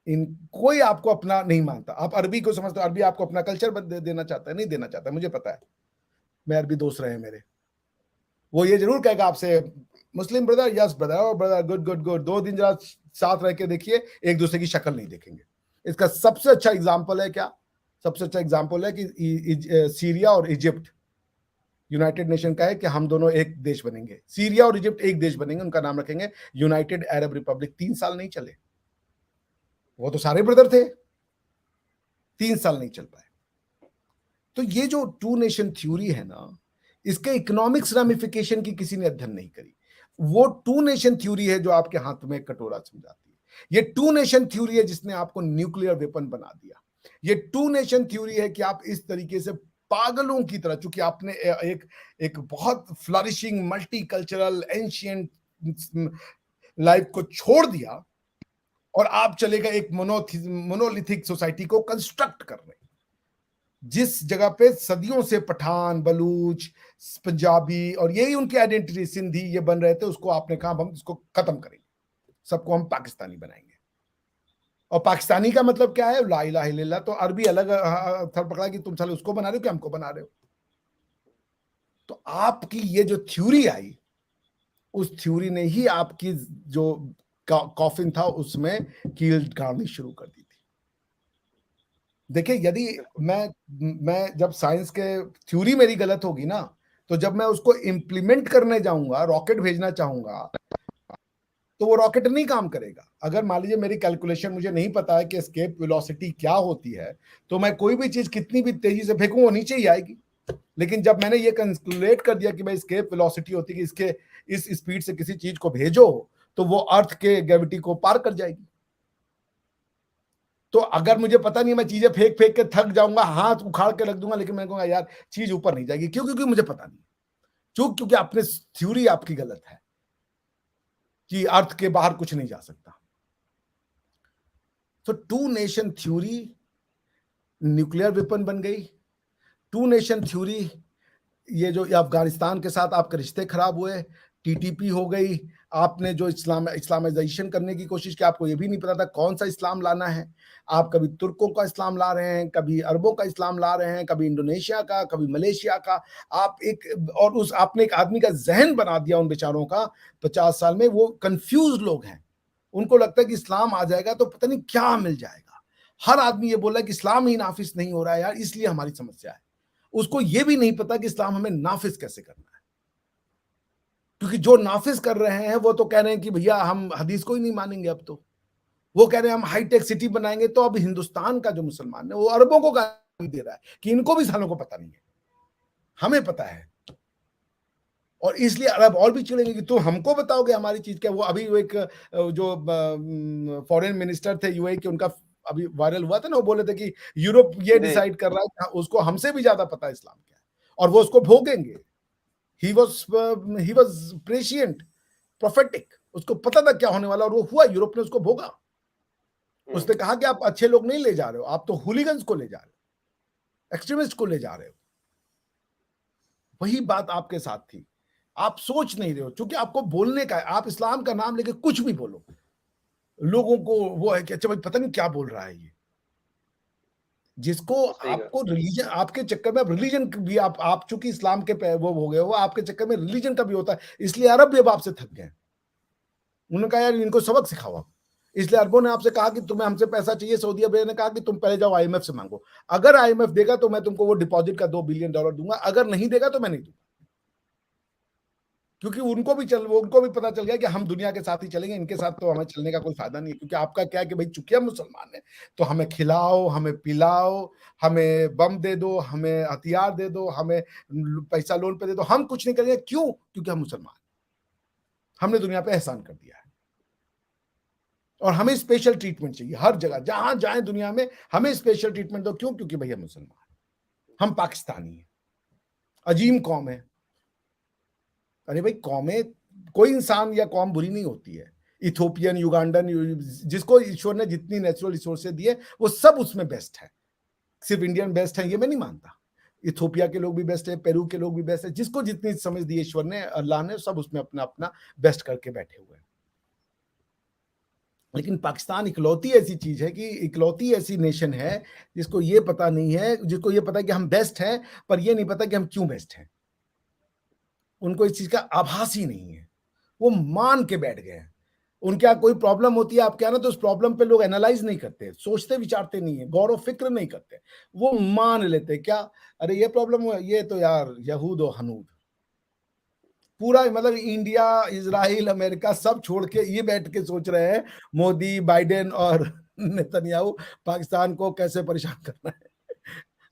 इन कोई आपको अपना नहीं मानता। आप अरबी को समझते हो, अरबी आपको अपना कल्चर देना चाहता है, नहीं देना चाहता, मुझे पता है, मैं अरबी दोस्त रहे हैं मेरे। वो ये जरूर कहेगा आपसे, मुस्लिम ब्रदर, यस ब्रदर, और ब्रदर गुड गुड गुड, 2 दिन जरा साथ रह के देखिए, एक दूसरे की शक्ल नहीं देखेंगे। इसका सबसे अच्छा एग्जाम्पल है क्या? सबसे अच्छा एग्जाम्पल है कि सीरिया और इजिप्ट यूनाइटेड नेशन का है कि हम दोनों एक देश बनेंगे, सीरिया और इजिप्ट एक देश बनेंगे, उनका नाम रखेंगे यूनाइटेड अरब रिपब्लिक। 3 साल नहीं चले, वो तो सारे ब्रदर थे, 3 साल नहीं चल पाए। तो ये जो टू नेशन थ्योरी है ना, इसके इकोनॉमिक्स रामिफिकेशन की किसी ने अध्ययन नहीं करी। वो टू नेशन थ्योरी है जो आपके हाथ में कटोरा समझाती है। ये टू नेशन थ्योरी है जिसने आपको न्यूक्लियर वेपन बना दिया। ये टू नेशन थ्योरी है कि आप इस तरीके से पागलों की तरह, चूंकि आपने एक बहुत फ्लरिशिंग मल्टीकल्चरल एंशिएंट लाइफ को छोड़ दिया और आप चले गए एक मोनोलिथिक सोसाइटी को कंस्ट्रक्ट करने, जिस जगह पे सदियों से पठान, बलूच, पंजाबी और यही उनकी आइडेंटिटी, सिंधी, ये बन रहे थे, उसको आपने कहा हम इसको खत्म करेंगे, सबको हम पाकिस्तानी बनाएंगे। और पाकिस्तानी का मतलब क्या है? ला इलाहा इल्लल्लाह। तो अरबी अलग थर पकड़ा कि तुम साले उसको बना रहे हो कि हमको बना रहे हो। तो आपकी ये जो थ्योरी आई, उस थ्योरी ने ही आपकी जो कॉफिन था उसमें कील गाड़नी शुरू कर दी थी। देखिए, यदि मैं जब साइंस के थ्योरी मेरी गलत होगी ना, तो जब मैं उसको इंप्लीमेंट करने जाऊंगा, रॉकेट भेजना चाहूंगा, तो वो रॉकेट नहीं काम करेगा। अगर मान लीजिए मेरी कैलकुलेशन, मुझे नहीं पता है कि एस्केप वेलोसिटी क्या होती है, तो मैं कोई भी चीज कितनी भी तेजी से फेंकूं वो नीचे ही आएगी। लेकिन जब मैंने ये कैलकुलेट कर दिया कि भाई एस्केप वेलोसिटी होती है कि इसके इस स्पीड से किसी चीज को भेजो तो वो अर्थ के ग्रेविटी को पार कर जाएगी। तो अगर मुझे पता नहीं, मैं चीजें फेंक फेंक के थक जाऊंगा, हाथ उखाड़ के रख दूंगा, लेकिन मैं कहूंगा यार चीज ऊपर नहीं जाएगी। क्यों? क्योंकि मुझे पता नहीं, क्योंकि आपने थ्योरी आपकी गलत है कि अर्थ के बाहर कुछ नहीं जा सकता। तो two nation theory nuclear weapon बन गई। टू नेशन थ्योरी, ये जो अफगानिस्तान के साथ आपके रिश्ते खराब हुए, टीटीपी हो गई, आपने जो इस्लामाइजेशन करने की कोशिश की, आपको ये भी नहीं पता था कौन सा इस्लाम लाना है। आप कभी तुर्कों का इस्लाम ला रहे हैं, कभी अरबों का इस्लाम ला रहे हैं, कभी इंडोनेशिया का, कभी मलेशिया का। आप आपने एक आदमी का जहन बना दिया उन बेचारों का 50 साल में। वो कंफ्यूज लोग हैं, उनको लगता है कि इस्लाम आ जाएगा तो पता नहीं क्या मिल जाएगा। हर आदमी ये बोल रहा है कि इस्लाम ही नाफिज नहीं हो रहा है यार, इसलिए हमारी समस्या है। उसको ये भी नहीं पता कि इस्लाम हमें नाफिज कैसे करना है, क्योंकि जो नाफिज कर रहे हैं वो तो कह रहे हैं कि भैया हम हदीस को ही नहीं मानेंगे। अब तो वो कह रहे हैं हम हाईटेक सिटी बनाएंगे। तो अब हिंदुस्तान का जो मुसलमान है वो अरबों को गाली दे रहा है कि इनको भी सालों को पता नहीं है, हमें पता है। और इसलिए अरब और भी चिढ़ेंगे कि तुम हमको बताओगे हमारी चीज क्या। वो अभी वो एक जो फॉरेन मिनिस्टर थे यूएई के, उनका अभी वायरल हुआ था ना, वो बोले थे कि यूरोप ये डिसाइड कर रहा है, उसको हमसे भी ज्यादा पता है इस्लाम क्या है, और वो उसको भोगेंगे। he was prescient, prophetic, उसको पता था क्या होने वाला और वो हुआ। यूरोप ने उसको भोगा। उसने कहा कि आप अच्छे लोग नहीं ले जा रहे हो, आप तो हुलिगन्स को ले जा रहे हो, एक्सट्रीमिस्ट को ले जा रहे हो। वही बात आपके साथ थी आप सोच नहीं रहे हो, क्योंकि आपको बोलने का है, आप इस्लाम का नाम लेके कुछ भी बोलो, लोगों को वो है कि अच्छा भाई पता नहीं क्या बोल रहा है ये। जिसको सही कहा। आपको रिलीजन, आपके चक्कर में रिलीजन भी आप चूंकि इस्लाम के वो हो गए हो, आपके चक्कर में रिलीजन का भी होता है, इसलिए अरब भी अब आपसे थक गए। उन्होंने कहा यार इनको सबक सिखाओ आप। इसलिए अरबों ने आपसे कहा कि तुम्हें हमसे पैसा चाहिए, सऊदी अरब ने कहा कि तुम पहले जाओ आईएमएफ से मांगो, अगर आईएमएफ देगा तो मैं तुमको वो डिपॉजिट का $2 बिलियन दूंगा, अगर नहीं देगा तो मैं नहीं दूंगा। क्योंकि उनको भी पता चल गया कि हम दुनिया के साथ ही चलेंगे, इनके साथ तो हमें चलने का कोई फायदा नहीं है। क्योंकि आपका क्या है कि भाई चुके हम मुसलमान हैं तो हमें खिलाओ, हमें पिलाओ, हमें बम दे दो, हमें हथियार दे दो, हमें पैसा लोन पे दे दो, हम कुछ नहीं करेंगे। क्यों? क्योंकि हम मुसलमान, हमने दुनिया पे एहसान कर दिया है और हमें स्पेशल ट्रीटमेंट चाहिए हर जगह, जहां जाए दुनिया में हमें स्पेशल ट्रीटमेंट दो। क्यों? क्योंकि भैया मुसलमान, हम पाकिस्तानी हैं, अजीम कौम है। अरे भाई कौमें, कोई इंसान या कौम बुरी नहीं होती है। इथोपियन, युगांडन, जिसको ईश्वर ने जितनी नेचुरल रिसोर्सेज दिए वो सब उसमें बेस्ट है। सिर्फ इंडियन बेस्ट है ये मैं नहीं मानता, इथोपिया के लोग भी बेस्ट है, पेरू के लोग भी बेस्ट है। जिसको जितनी समझ दी ईश्वर ने, अल्लाह ने, सब उसमें अपना अपना बेस्ट करके बैठे हुए हैं। लेकिन पाकिस्तान इकलौती ऐसी चीज है कि इकलौती ऐसी नेशन है जिसको ये पता नहीं है, जिसको ये पता है कि हम बेस्ट हैं, पर ये नहीं पता कि हम क्यों बेस्ट हैं। उनको इस चीज का आभास ही नहीं है, वो मान के बैठ गए हैं। उनके यहाँ कोई प्रॉब्लम होती है आप क्या ना, तो उस प्रॉब्लम पे लोग एनालाइज नहीं करते, सोचते विचारते नहीं है, गौर फिक्र नहीं करते, वो मान लेते क्या, अरे ये प्रॉब्लम हुआ, ये तो यार यहूद और हनूद, पूरा मतलब इंडिया, इजराइल, अमेरिका सब छोड़ के ये बैठ के सोच रहे हैं मोदी, बाइडेन और नेतन्याहू पाकिस्तान को कैसे परेशान करना है।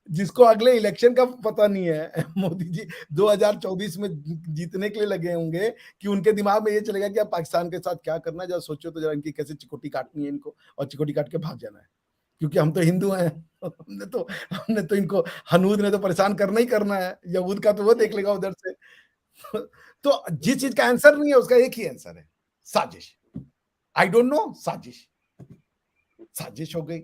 जिसको अगले इलेक्शन का पता नहीं है, मोदी जी 2024 में जीतने के लिए लगे होंगे कि उनके दिमाग में ये चलेगा कि अब पाकिस्तान के साथ क्या करना है, जरा सोचो तो जरा इनकी कैसे चिकोटी काटनी है इनको, और चिकोटी काट के भाग जाना है। क्योंकि हम तो हिंदू हैं, हमने तो इनको, हनूद ने तो परेशान करना ही करना है, यहूद का तो वो देख लेगा उधर से। तो जिस चीज का आंसर नहीं है उसका एक ही आंसर है, साजिश। आई डोंट नो, साजिश, साजिश हो गई।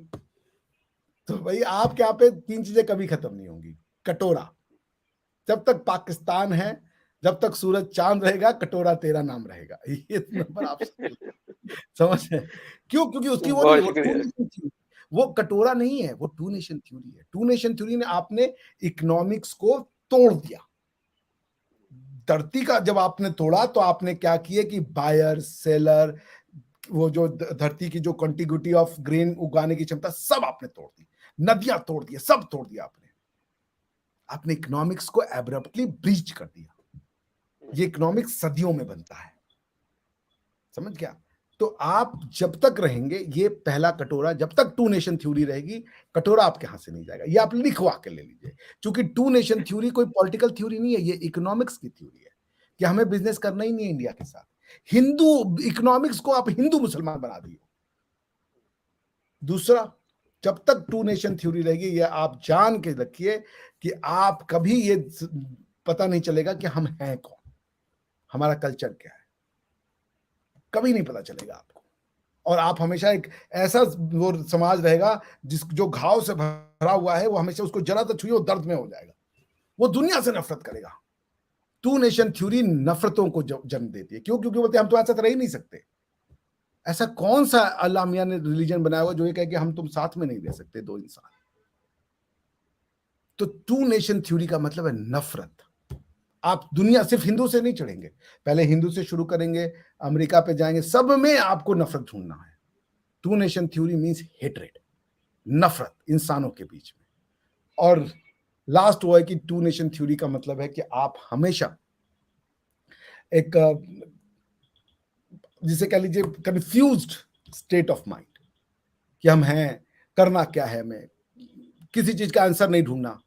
तो भाई आपके यहाँ पे 3 चीजें कभी खत्म नहीं होंगी। कटोरा, जब तक पाकिस्तान है, जब तक सूरज चांद रहेगा, कटोरा तेरा नाम रहेगा। ये नंबर आप समझ रहे? क्यों? क्योंकि उसकी वो नहीं, बहुत शुक्रिया। वो कटोरा नहीं है, वो 2 नेशन थ्योरी है। 2 नेशन थ्योरी ने आपने इकोनॉमिक्स को तोड़ दिया। धरती का जब आपने तोड़ा तो आपने क्या किए कि बायर, सेलर, वो जो धरती की जो कंटिग्यूटी ऑफ ग्रेन उगाने की क्षमता, सब आपने तोड़ दी, नदियां तोड़ दी, सब तोड़ दिया आपने इकोनॉमिक्स को एब्रप्टली ब्रीच कर दिया। ये इकोनॉमिक्स सदियों में बनता है, समझ गया? तो आप जब तक रहेंगे, ये पहला कटोरा, जब तक 2 नेशन थ्योरी रहेगी, कटोरा आपके हाथ से नहीं जाएगा। ये आप लिखवा के ले लीजिए, क्योंकि 2 नेशन थ्योरी कोई पॉलिटिकल थ्योरी नहीं है, ये इकोनॉमिक्स की थ्योरी है कि हमें बिजनेस करना ही नहीं है इंडिया के साथ। हिंदू इकोनॉमिक्स को आप हिंदू मुसलमान बना दिए। दूसरा, जब तक 2 नेशन थ्योरी रहेगी, ये आप जान के रखिए कि आप कभी ये पता नहीं चलेगा कि हम हैं कौन, हमारा कल्चर क्या है, कभी नहीं पता चलेगा आपको। और आप हमेशा एक ऐसा वो समाज रहेगा जो घाव से भरा हुआ है, वो हमेशा उसको जरा तो छुए वो दर्द में हो जाएगा, वो दुनिया से नफरत करेगा। 2 नेशन थ्योरी नफरतों को जन्म देती है। क्यों? क्योंकि बोलते हैं हम तो ऐसा रह ही नहीं सकते। ऐसा कौन सा अल्लाह मियां ने रिलीजन बनाया हुआ जो ये कहे कि हम तुम साथ में नहीं रह सकते 2 इंसान? तो 2 नेशन थ्योरी का मतलब है नफरत। आप दुनिया सिर्फ हिंदू से नहीं चढ़ेंगे, पहले हिंदू से शुरू करेंगे, अमेरिका पे जाएंगे, सब में आपको नफरत ढूंढना है। 2 नेशन थ्योरी मींस हेट्रेड, नफरत इंसानों के बीच में। और लास्ट वो है कि 2 नेशन थ्योरी का मतलब है कि आप हमेशा एक, जिसे कह लीजिए, कंफ्यूज्ड स्टेट ऑफ माइंड कि हम हैं, करना क्या है, हमें किसी चीज का आंसर नहीं ढूंढना।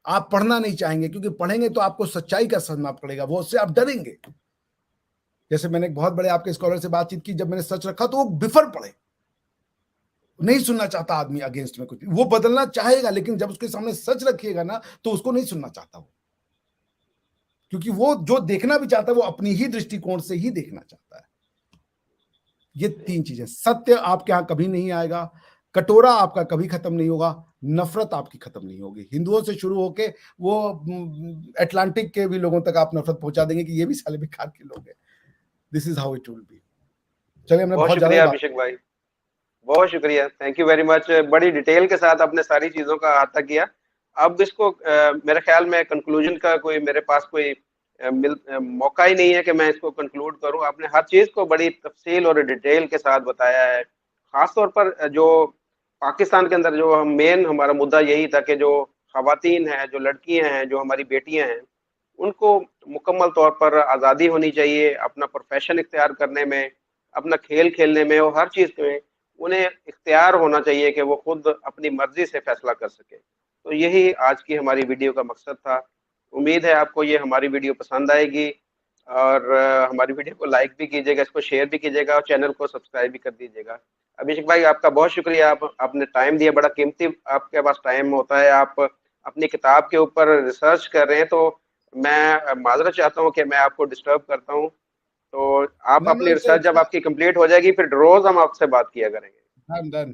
आप पढ़ना नहीं चाहेंगे, क्योंकि पढ़ेंगे तो आपको सच्चाई का समझना पड़ेगा, वो उससे आप डरेंगे। जैसे मैंने एक बहुत बड़े आपके स्कॉलर से बातचीत की, जब मैंने सच रखा तो वो बिफर पड़े, नहीं सुनना चाहता आदमी अगेंस्ट में कुछ, वो बदलना चाहेगा, लेकिन जब उसके सामने सच रखिएगा ना तो उसको नहीं सुनना चाहता वो, क्योंकि वो जो देखना भी चाहता है वो अपनी ही दृष्टिकोण से ही देखना चाहता है। ये 3 चीजें, सत्य आपके यहां कभी नहीं आएगा, कटोरा आपका कभी खत्म नहीं होगा, नफरत आपकी खत्म नहीं होगी। हिंदुओं से शुरू होके वो अटलांटिक के भी लोगों तक आप नफरत पहुंचा देंगे कि ये भी साले बेकार के लोग हैं। This is how it will be. चलिए, हमने बहुत बहुत शुक्रिया ज्यादा अभिषेक भाई, बहुत शुक्रिया, थैंक यू वेरी मच। बड़ी डिटेल के साथ आपने सारी चीजों का अहाता किया। अब इसको मेरे ख्याल में कंक्लूजन का कोई मेरे पास कोई मौका ही नहीं है कि मैं इसको कंक्लूड करूं। आपने हर चीज को बड़ी तफसील और डिटेल के साथ बताया है। खासतौर पर जो पाकिस्तान के अंदर जो मेन हमारा मुद्दा यही था कि जो खवातीन हैं, जो लड़कियां हैं, जो हमारी बेटियां हैं, उनको मुकम्मल तौर पर आज़ादी होनी चाहिए अपना प्रोफेशन इख्तियार करने में, अपना खेल खेलने में और हर चीज़ में उन्हें इख्तियार होना चाहिए कि वो खुद अपनी मर्जी से फैसला कर सके। तो यही आज की हमारी वीडियो का मकसद था। उम्मीद है आपको ये हमारी वीडियो पसंद आएगी और हमारी वीडियो को लाइक भी कीजिएगा, इसको शेयर भी कीजिएगा और चैनल को सब्सक्राइब भी कर दीजिएगा। अभिषेक भाई, आपका बहुत शुक्रिया, आपने टाइम दिया, बड़ा कीमती आपके पास टाइम होता है। आप अपनी किताब के ऊपर रिसर्च कर रहे हैं, तो मैं माजरत चाहता हूँ कि मैं आपको डिस्टर्ब करता हूँ। तो आप नहीं, अपनी रिसर्च जब आपकी कंप्लीट हो जाएगी फिर रोज हम आपसे बात किया करेंगे। डन।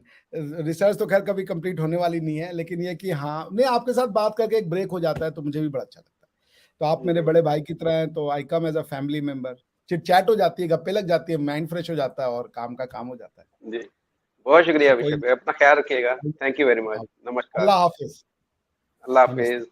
रिसर्च तो खैर कभी कंप्लीट होने वाली नहीं है, लेकिन ये कि हाँ, नहीं, आपके साथ बात करके एक ब्रेक हो जाता है तो मुझे भी बड़ा अच्छा लगता है। तो आप मेरे बड़े भाई की तरह हैं, तो I come as a family member. Chit chat हो जाती है, गप्पे लग जाती है, माइंड फ्रेश हो जाता है और काम का काम हो जाता है। जी, बहुत शुक्रिया तो अभिषेक कोई भाई, अपना ख्याल रखिएगा। Thank you very much. नमस्कार। अल्लाह हाफिज। अल्लाह नमस्ते। हाफिज।